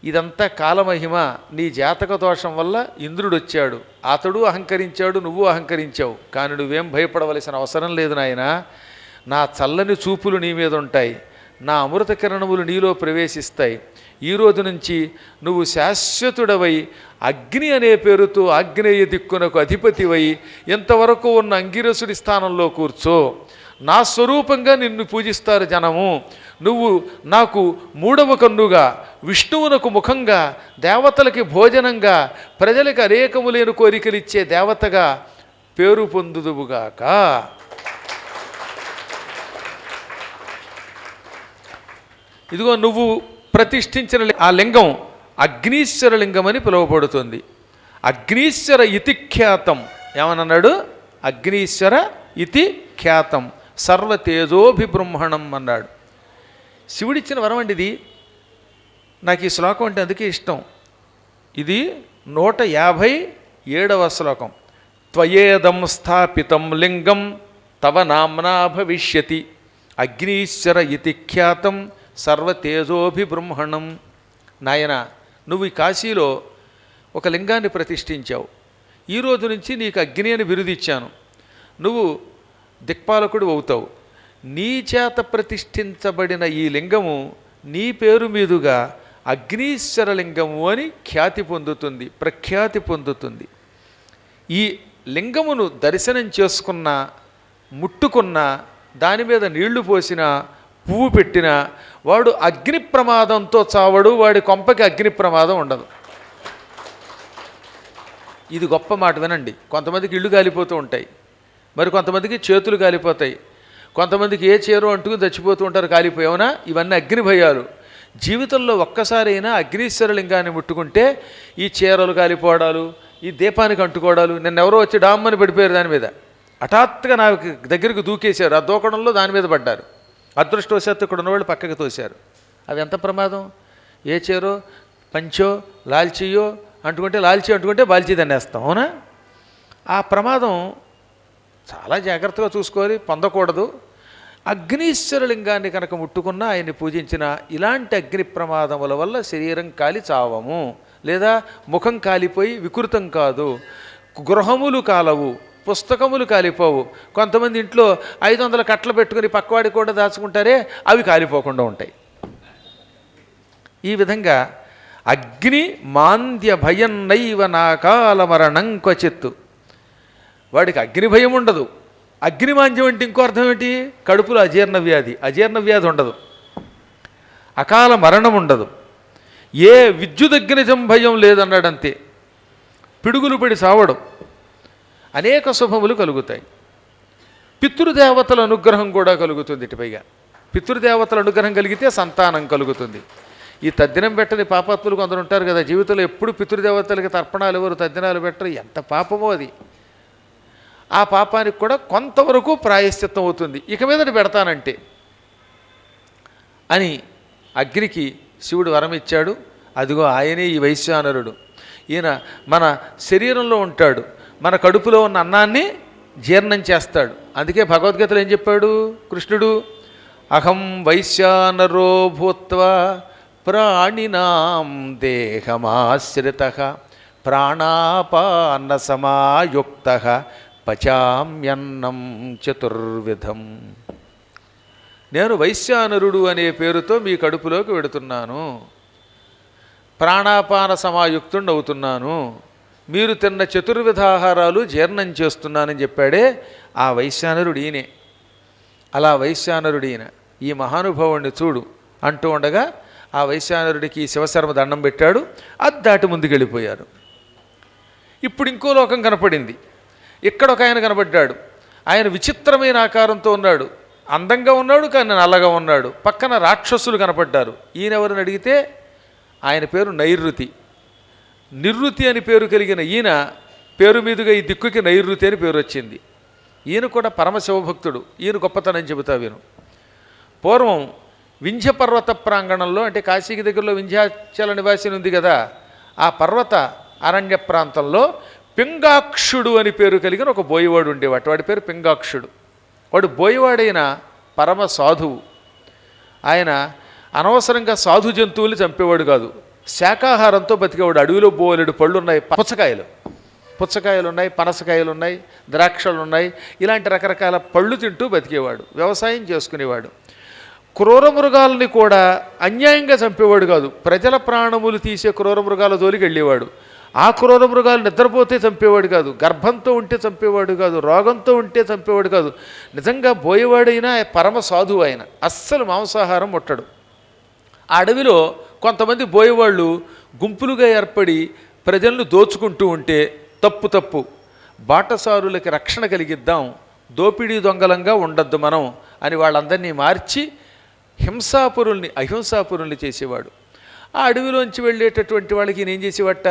ఇదంతా కాలమహిమ, నీ జాతక దోషం వల్ల ఇంద్రుడు వచ్చాడు, అతడు అహంకరించాడు, నువ్వు అహంకరించావు, కానీ నువ్వేం భయపడవలసిన అవసరం లేదు నాయనా, నా చల్లని చూపులు నీ మీద ఉంటాయి, నా అమృత కిరణములు నీలో ప్రవేశిస్తాయి, ఈ రోజు నుంచి నువ్వు శాశ్వతుడవై అగ్ని అనే పేరుతో ఆగ్నేయ దిక్కునకు అధిపతివై ఎంతవరకు ఉన్న అంగిరసుడి స్థానంలో కూర్చో, నా స్వరూపంగా నిన్ను పూజిస్తారు జనము, నువ్వు నాకు మూడవ కన్నుగా, విష్ణువునకు ముఖంగా, దేవతలకి భోజనంగా, ప్రజలకు అనేకములేని కోరికలిచ్చే దేవతగా పేరు పొందుదువుగాక. ఇదిగో నువ్వు ప్రతిష్ఠించిన ఆ లింగం అగ్నీశ్వర లింగం అని పిలువబడుతుంది. అగ్నీశ్వర ఇతి ఖ్యాతం. ఏమన్నాడు? అగ్నీశ్వర ఇతి ఖ్యాతం సర్వతేజోభిబ్రహ్మణం అన్నాడు. శివుడిచ్చిన వరం అండి ఇది. నాకు ఈ శ్లోకం అంటే అందుకే ఇష్టం. ఇది 157వ శ్లోకం. త్వయేదం స్థాపితం లింగం తవ నామ్నా భవిష్యతి అగ్నీశ్వర ఇతి ఖ్యాతం సర్వతేజోభిబ్రహ్మణం. నాయన, నువ్వు ఈ కాశీలో ఒక లింగాన్ని ప్రతిష్ఠించావు, ఈరోజు నుంచి నీకు అగ్ని అని బిరుదిచ్చాను, నువ్వు దిక్పాలకుడు అవుతావు. నీ చేత ప్రతిష్ఠించబడిన ఈ లింగము నీ పేరు మీదుగా అగ్నీశ్వరలింగము అని ఖ్యాతి పొందుతుంది, ప్రఖ్యాతి పొందుతుంది. ఈ లింగమును దర్శనం చేసుకున్న, ముట్టుకున్న, దాని మీద నీళ్లు పోసిన, పువ్వు పెట్టిన వాడు అగ్ని ప్రమాదంతో చావడు, వాడి కొంపకి అగ్ని ప్రమాదం ఉండదు. ఇది గొప్ప మాట వినండి. కొంతమందికి ఇళ్ళు కాలిపోతూ ఉంటాయి, మరి కొంతమందికి చేతులు కాలిపోతాయి, కొంతమందికి ఏ చీరో అంటూ చచ్చిపోతూ ఉంటారు కాలిపోయావునా. ఇవన్నీ అగ్ని భయాలు. జీవితంలో ఒక్కసారైనా అగ్నీశ్వరలింగాన్ని ముట్టుకుంటే ఈ చీరలు కాలిపోవడాలు, ఈ దీపానికి అంటుకోవడాలు. నిన్నెవరో వచ్చి డామ్మని పడిపోయారు దాని మీద, హఠాత్తుగా నా దగ్గరికి దూకేశారు. ఆ దూకడంలో దాని మీద పడ్డారు. అదృష్టవశాత్తు ఇక్కడ ఉన్నవాళ్ళు పక్కకి తోశారు. అది ఎంత ప్రమాదం. ఏ చీరో పంచో లాల్చీయో అంటుకుంటే, లాల్చీ అంటుకుంటే బాల్చీ దన్నేస్తాం, అవునా. ఆ ప్రమాదం చాలా జాగ్రత్తగా చూసుకోవాలి, పొందకూడదు. అగ్నీశ్వరలింగాన్ని కనుక ముట్టుకున్నా, ఆయన్ని పూజించిన ఇలాంటి అగ్ని ప్రమాదముల వల్ల శరీరం కాలి చావము, లేదా ముఖం కాలిపోయి వికృతం కాదు, గృహములు కాలవు, పుస్తకములు కాలిపోవు. కొంతమంది ఇంట్లో 500 కట్టలు పెట్టుకుని పక్కవాడి కూడా దాచుకుంటారే, అవి కాలిపోకుండా ఉంటాయి. ఈ విధంగా అగ్ని మాంద్య భయం నైవ నాకాల మరణం క్వచిత్తు. వాడికి అగ్ని భయం ఉండదు. అగ్నిమాంద్యం అంటే ఇంకో అర్థం ఏంటి? కడుపులో అజీర్ణ వ్యాధి ఉండదు, అకాల మరణం ఉండదు, ఏ విద్యుదగ్నిజం భయం లేదన్నాడంతే. పిడుగులు పడి సావడం, అనేక శుభములు కలుగుతాయి. పితృదేవతల అనుగ్రహం కూడా కలుగుతుంది. ఇటుపైగా పితృదేవతల అనుగ్రహం కలిగితే సంతానం కలుగుతుంది. ఈ తద్దినం పెట్టని పాపాత్ములు కొందరు ఉంటారు కదా, జీవితంలో ఎప్పుడు పితృదేవతలకి తర్పణాలు ఎవరు, తద్దినాలు పెట్టరు. ఎంత పాపమో అది. ఆ పాపానికి కూడా కొంతవరకు ప్రాయశ్చిత్తం అవుతుంది. ఇక మీదటి పెడతానంటే అని అగ్నికి శివుడు వరం ఇచ్చాడు. అదిగో ఆయనే ఈ వైశ్వానరుడు. ఈయన మన శరీరంలో ఉంటాడు, మన కడుపులో ఉన్న అన్నాన్ని జీర్ణం చేస్తాడు. అందుకే భగవద్గీతలో ఏం చెప్పాడు కృష్ణుడు? అహం వైశ్వానరో భూత్వా ప్రాణినాం దేహమాశ్రితః ప్రాణాపాన సమాయుక్తః పచామ్యన్నం చతుర్విధం. నేను వైశ్వానరుడు అనే పేరుతో మీ కడుపులోకి వెడుతున్నాను, ప్రాణాపాన సమాయుక్తుణ్ణి అవుతున్నాను, మీరు తిన్న చతుర్విధాహారాలు జీర్ణం చేస్తున్నానని చెప్పాడే ఆ వైశ్వానరుడు ఈయనే. అలా వైశ్వానరుడు ఈయన. ఈ మహానుభావుణ్ణి చూడు అంటూ ఉండగా ఆ వైశ్వానరుడికి శివశర్మ దండం పెట్టాడు. అది దాటి ముందుకెళ్ళిపోయారు. ఇప్పుడు ఇంకో లోకం కనపడింది. ఇక్కడ ఒక ఆయన కనపడ్డాడు. ఆయన విచిత్రమైన ఆకారంతో ఉన్నాడు, అందంగా ఉన్నాడు, కానీ నల్లగా ఉన్నాడు. పక్కన రాక్షసులు కనపడ్డారు. ఈయన ఎవరిని అడిగితే ఆయన పేరు నైరుతి. నిర్రుతి అని పేరు కలిగిన ఈయన పేరు మీదుగా ఈ దిక్కుకి నైరుతి అని పేరు వచ్చింది. ఈయన కూడా పరమశివభక్తుడు. ఈయన గొప్పతనం చెబుతా విను. పూర్వం వింధ్య పర్వత ప్రాంగణంలో, అంటే కాశీకి దగ్గరలో వింధ్యాచల నివాసిని ఉంది కదా, ఆ పర్వత అరణ్య ప్రాంతంలో పింగాక్షుడు అని పేరు కలిగిన ఒక బోయవాడు ఉండేవాడు. వాడి పేరు పింగాక్షుడు. వాడు బోయవాడైన పరమ సాధువు. ఆయన అనవసరంగా సాధు జంతువుల్ని చంపేవాడు కాదు, శాకాహారంతో బతికేవాడు. అడవిలో బోలెడు పళ్ళు ఉన్నాయి, పుచ్చకాయలు ఉన్నాయి, పనసకాయలు ఉన్నాయి, ద్రాక్షలు ఉన్నాయి. ఇలాంటి రకరకాల పళ్ళు తింటూ బతికేవాడు, వ్యవసాయం చేసుకునేవాడు. క్రూర మృగాల్ని కూడా అన్యాయంగా చంపేవాడు కాదు, ప్రజల ప్రాణములు తీసే క్రూర మృగాల జోలికి వెళ్ళేవాడు. ఆ క్రూర మృగాలు నిద్రపోతే చంపేవాడు కాదు, గర్భంతో ఉంటే చంపేవాడు కాదు, రోగంతో ఉంటే చంపేవాడు కాదు. నిజంగా బోయేవాడైనా పరమ సాధువు ఆయన. అస్సలు మాంసాహారం ముట్టడు. ఆ అడవిలో కొంతమంది బోయేవాళ్ళు గుంపులుగా ఏర్పడి ప్రజలను దోచుకుంటూ ఉంటే తప్పు, బాటసారులకి రక్షణ కలిగిద్దాం, దోపిడీ దొంగలంగా ఉండద్దు మనం అని వాళ్ళందరినీ మార్చి అహింసాపురుల్ని చేసేవాడు. ఆ అడవిలోంచి వెళ్ళేటటువంటి వాళ్ళకి నేనేం చేసేవాట,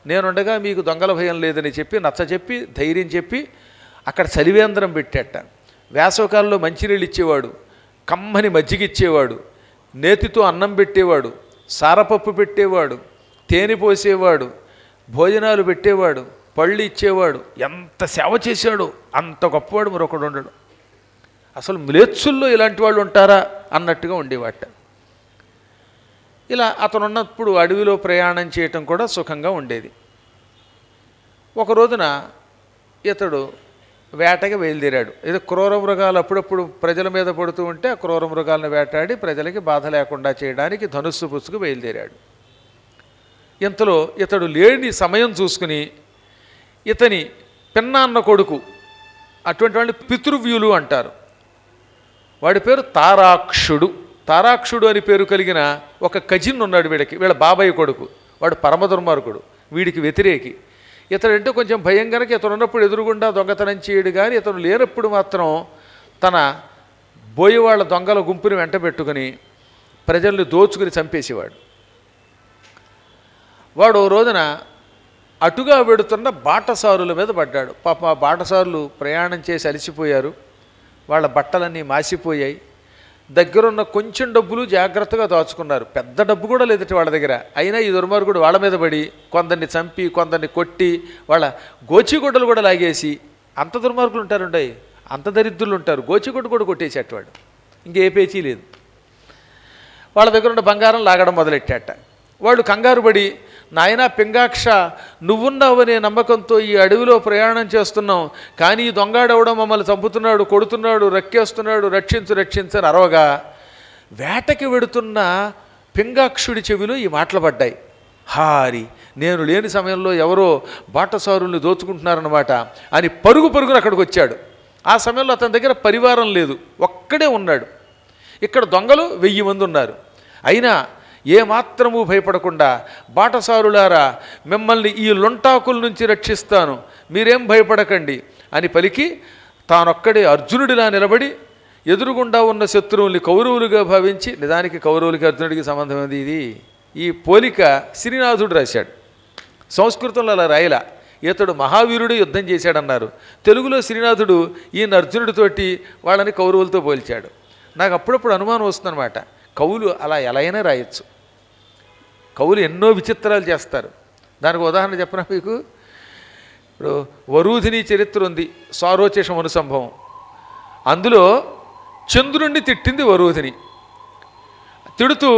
నేనుండగా మీకు దొంగల భయం లేదని చెప్పి నచ్చజెప్పి ధైర్యం చెప్పి అక్కడ చలివేంద్రం పెట్టేట. వేసవకాలంలో మంచినీళ్ళు ఇచ్చేవాడు, కమ్మని మజ్జిగ ఇచ్చేవాడు, నేతితో అన్నం పెట్టేవాడు, సారపప్పు పెట్టేవాడు, తేనె పోసేవాడు, భోజనాలు పెట్టేవాడు, పళ్ళు ఇచ్చేవాడు. ఎంత సేవ చేశాడు, అంత గొప్పవాడు మరొకడు ఉండడు. అసలు మ్లేచ్చుల్లో ఇలాంటి వాళ్ళు ఉంటారా అన్నట్టుగా ఉండేవాట. ఇలా అతనున్నప్పుడు అడవిలో ప్రయాణం చేయటం కూడా సుఖంగా ఉండేది. ఒక రోజున ఇతడు వేటకి బయలుదేరాడు. ఏదో క్రూర మృగాలు అప్పుడప్పుడు ప్రజల మీద పడుతూ ఉంటే ఆ క్రూర మృగాలను వేటాడి ప్రజలకి బాధ లేకుండా చేయడానికి ధనుస్సు పుచ్చుకు బయలుదేరాడు. ఇంతలో ఇతడు లేని సమయం చూసుకుని ఇతని పిన్నాన్న కొడుకు, అటువంటి వాళ్ళు పితృవ్యులు అంటారు, వాడి పేరు తారాక్షుడు. తారాక్షుడు అని పేరు కలిగిన ఒక కజిన్ ఉన్నాడు వీడికి, వీళ్ళ బాబాయ్ కొడుకు. వాడు పరమ దుర్మార్గుడు, వీడికి వ్యతిరేకి. ఇతడంటే కొంచెం భయం కనుక ఇతను ఉన్నప్పుడు ఎదురుగుండా దొంగతనం చేయడు, కానీ ఇతను లేనప్పుడు మాత్రం తన బోయేవాళ్ళ దొంగల గుంపుని వెంట పెట్టుకుని ప్రజల్ని దోచుకుని చంపేసేవాడు. వాడు ఓ రోజున అటుగా వెడుతున్న బాటసారుల మీద పడ్డాడు. పాప ఆ బాటసారులు ప్రయాణం చేసి అలసిపోయారు, వాళ్ళ బట్టలన్నీ మాసిపోయాయి. దగ్గరున్న కొంచెం డబ్బులు జాగ్రత్తగా దాచుకున్నారు, పెద్ద డబ్బు కూడా లేదట వాళ్ళ దగ్గర. అయినా ఈ దుర్మార్గుడు వాళ్ళ మీద పడి కొందరిని చంపి కొందరిని కొట్టి వాళ్ళ గోచిగుడ్డలు కూడా లాగేసి, అంత దుర్మార్గులు ఉంటారుండే, అంత దరిద్రులు ఉంటారు, గోచిగుడ్డ కూడా కొట్టేసేటవాడు, ఇంకే పేచీ లేదు. వాళ్ళ దగ్గర ఉన్న బంగారం లాగడం మొదలెట్టాట. వాళ్ళు కంగారు పడి, నాయనా పింగాక్ష, నువ్వున్నావనే నమ్మకంతో ఈ అడవిలో ప్రయాణం చేస్తున్నాం, కానీ ఈ దొంగాడవడం మమ్మల్ని చంపుతున్నాడు, కొడుతున్నాడు, రక్కేస్తున్నాడు, రక్షించు రక్షించని అరవగా వేటకి వెడుతున్న పింగాక్షుడి చెవిలో ఈ మాటలు పడ్డాయి. హారి, నేను లేని సమయంలో ఎవరో బాటసారుల్ని దోచుకుంటున్నారన్నమాట అని పరుగు పరుగున అక్కడికి వచ్చాడు. ఆ సమయంలో అతని దగ్గర పరివారం లేదు, ఒక్కడే ఉన్నాడు. ఇక్కడ దొంగలు 1000 మంది ఉన్నారు. అయినా ఏమాత్రమూ భయపడకుండా, బాటసారులారా, మిమ్మల్ని ఈ లొంటాకుల నుంచి రక్షిస్తాను, మీరేం భయపడకండి అని పలికి తానొక్కడే అర్జునుడిలా నిలబడి ఎదురుగుండా ఉన్న శత్రువుల్ని కౌరవులుగా భావించి, నిజానికి కౌరవులకి అర్జునుడికి సంబంధం ఉంది, ఇది ఈ పోలిక శ్రీనాథుడు రాశాడు. సంస్కృతంలో అలా రాయలా, ఇతడు మహావీరుడు యుద్ధం చేశాడన్నారు. తెలుగులో శ్రీనాథుడు ఈయన అర్జునుడితోటి వాళ్ళని కౌరవులతో పోల్చాడు. నాకు అప్పుడప్పుడు అనుమానం వస్తుందన్నమాట, కవులు అలా ఎలా అయినా రాయొచ్చు. కవులు ఎన్నో విచిత్రాలు చేస్తారు. దానికి ఉదాహరణ చెప్పనా మీకు? ఇప్పుడు వరూధిని చరిత్ర ఉంది, సారోచేషం అనుసంభవం. అందులో చంద్రుణ్ణి తిట్టింది వరూధిని. తిడుతూ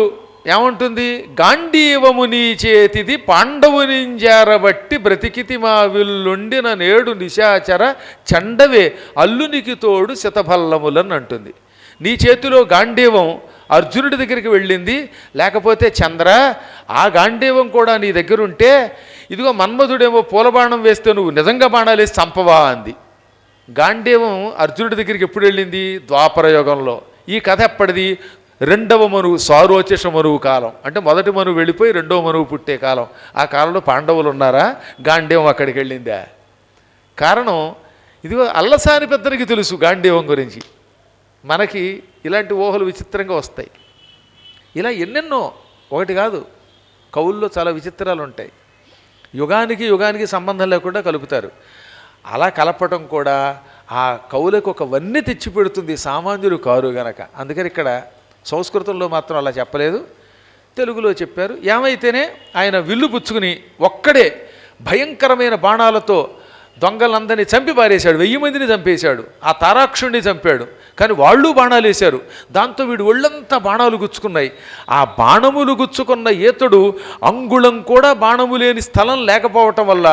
ఏమంటుంది? గాంధీవము నీ చేతిది పాండవునింజారబట్టి బ్రతికితి మా విల్లుండిన నేడు నిశాచర చండవే అల్లునికి తోడు శతభల్లములని అంటుంది. నీ చేతిలో గాంధీవం అర్జునుడి దగ్గరికి వెళ్ళింది, లేకపోతే చంద్ర ఆ గాంధీవం కూడా నీ దగ్గర ఉంటే ఇదిగో మన్మధుడేమో పూలబాణం వేస్తే నువ్వు నిజంగా బాణాలు వేసి చంపవా అంది. గాంధీవం అర్జునుడి దగ్గరికి ఎప్పుడు వెళ్ళింది? ద్వాపర యుగంలో. ఈ కథ ఎప్పటిది? 2వ మనువు, సారోచేష మనువు కాలం. అంటే మొదటి మనువు వెళ్ళిపోయి 2వ మనువు పుట్టే కాలం. ఆ కాలంలో పాండవులు ఉన్నారా? గాంధీవం అక్కడికి వెళ్ళిందా? కారణం ఇదిగో అల్లసాని పెద్దనికి తెలుసు గాంధీవం గురించి. మనకి ఇలాంటి ఊహలు విచిత్రంగా వస్తాయి. ఇలా ఎన్నెన్నో, ఒకటి కాదు, కవుల్లో చాలా విచిత్రాలు ఉంటాయి. యుగానికి యుగానికి సంబంధం లేకుండా కలుపుతారు. అలా కలపటం కూడా ఆ కవులకు ఒక వన్నె తెచ్చిపెడుతుంది, సామాన్యులు కారు గనక. అందుకని ఇక్కడ సంస్కృతంలో మాత్రం అలా చెప్పలేదు, తెలుగులో చెప్పారు. ఏమైతేనే ఆయన విల్లు పుచ్చుకుని ఒక్కడే భయంకరమైన బాణాలతో దొంగలందరినీ చంపి పారేశాడు, 1000 మందిని చంపేశాడు. ఆ తారాక్షుణ్ణి చంపాడు, కానీ వాళ్ళు బాణాలు వేశారు. దాంతో వీడు ఒళ్ళంతా బాణాలు గుచ్చుకున్నాయి. ఆ బాణములు గుచ్చుకున్న ఈతడు అంగుళం కూడా బాణము లేని స్థలం లేకపోవటం వల్ల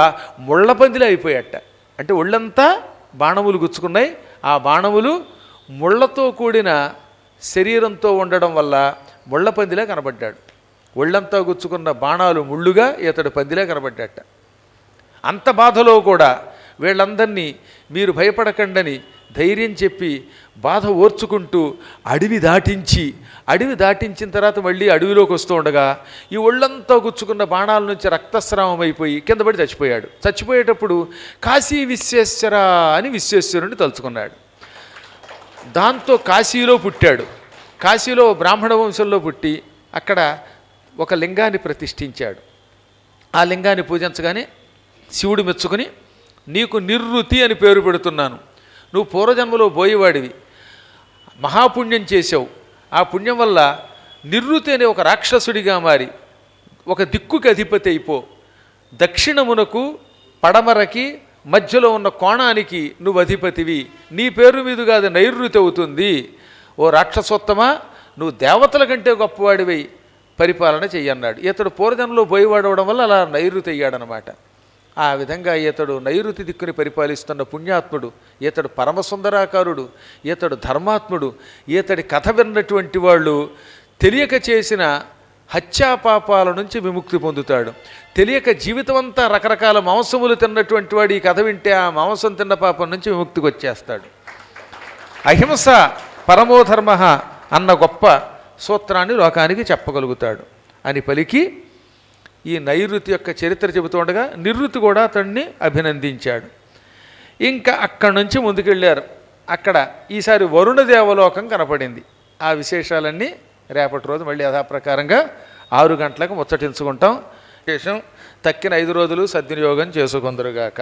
ముళ్ళపందిలే అయిపోయాట. అంటే ఒళ్ళంతా బాణములు గుచ్చుకున్నాయి. ఆ బాణములు ముళ్ళతో కూడిన శరీరంతో ఉండడం వల్ల ముళ్ళపందిలే కనబడ్డాడు. ఒళ్ళంతా గుచ్చుకున్న బాణాలు ముళ్ళుగా ఈతడు పందిలే కనబడ్డాట. అంత బాధలో కూడా వీళ్ళందరినీ మీరు భయపడకండని ధైర్యం చెప్పి బాధ ఓర్చుకుంటూ అడవి దాటించిన తర్వాత మళ్ళీ అడవిలోకి వస్తూ ఉండగా ఈ ఒళ్ళంతా గుచ్చుకున్న బాణాల నుంచి రక్తస్రావం అయిపోయి కింద పడి చచ్చిపోయాడు. చచ్చిపోయేటప్పుడు కాశీ విశ్వేశ్వర అని విశ్వేశ్వరుని తలుచుకున్నాడు. దాంతో కాశీలో పుట్టాడు. కాశీలో బ్రాహ్మణ వంశంలో పుట్టి అక్కడ ఒక లింగాన్ని ప్రతిష్ఠించాడు. ఆ లింగాన్ని పూజించగానే శివుడు మెచ్చుకుని, నీకు నిర్వృతి అని పేరు పెడుతున్నాను, నువ్వు పూర్వజన్మలో బోయేవాడివి, మహాపుణ్యం చేసావు. ఆ పుణ్యం వల్ల నిర్వృతి అనే ఒక రాక్షసుడిగా మారి ఒక దిక్కుకి అధిపతి అయిపో, దక్షిణమునకు పడమరకి మధ్యలో ఉన్న కోణానికి నువ్వు అధిపతివి, నీ పేరు మీదుగా అది నైరుతి అవుతుంది. ఓ రాక్షసోత్తమా, నువ్వు దేవతల కంటే గొప్పవాడివై పరిపాలన చెయ్యన్నాడు. ఇతడు పూర్వజన్మలో బోయేవాడు అవడం వల్ల అలా నైరుతి అయ్యాడనమాట. ఆ విధంగా ఈతడు నైరుతి దిక్కుని పరిపాలిస్తున్న పుణ్యాత్ముడు, ఈతడు పరమసుందరాకారుడు, ఈతడు ధర్మాత్ముడు. ఈతడి కథ విన్నటువంటి వాళ్ళు తెలియక చేసిన హత్యాపాపాల నుంచి విముక్తి పొందుతాడు. తెలియక జీవితం అంతా రకరకాల మాంసములు తిన్నటువంటి వాడు ఈ కథ వింటే ఆ మాంసం తిన్న పాపం నుంచి విముక్తికి వచ్చేస్తాడు. అహింస పరమోధర్మ అన్న గొప్ప సూత్రాన్ని లోకానికి చెప్పగలుగుతాడు అని పలికి ఈ నైరుతి యొక్క చరిత్ర చెబుతూ ఉండగా నిరుతి కూడా అతన్ని అభినందించాడు. ఇంకా అక్కడి నుంచి ముందుకెళ్ళారు. అక్కడ ఈసారి వరుణ దేవలోకం కనపడింది. ఆ విశేషాలన్నీ రేపటి రోజు మళ్ళీ యథాప్రకారంగా 6 గంటలకు ముచ్చటించుకుంటాం. విశేషం తక్కిన 5 రోజులు సద్వినియోగం చేసుకుందరుగాక.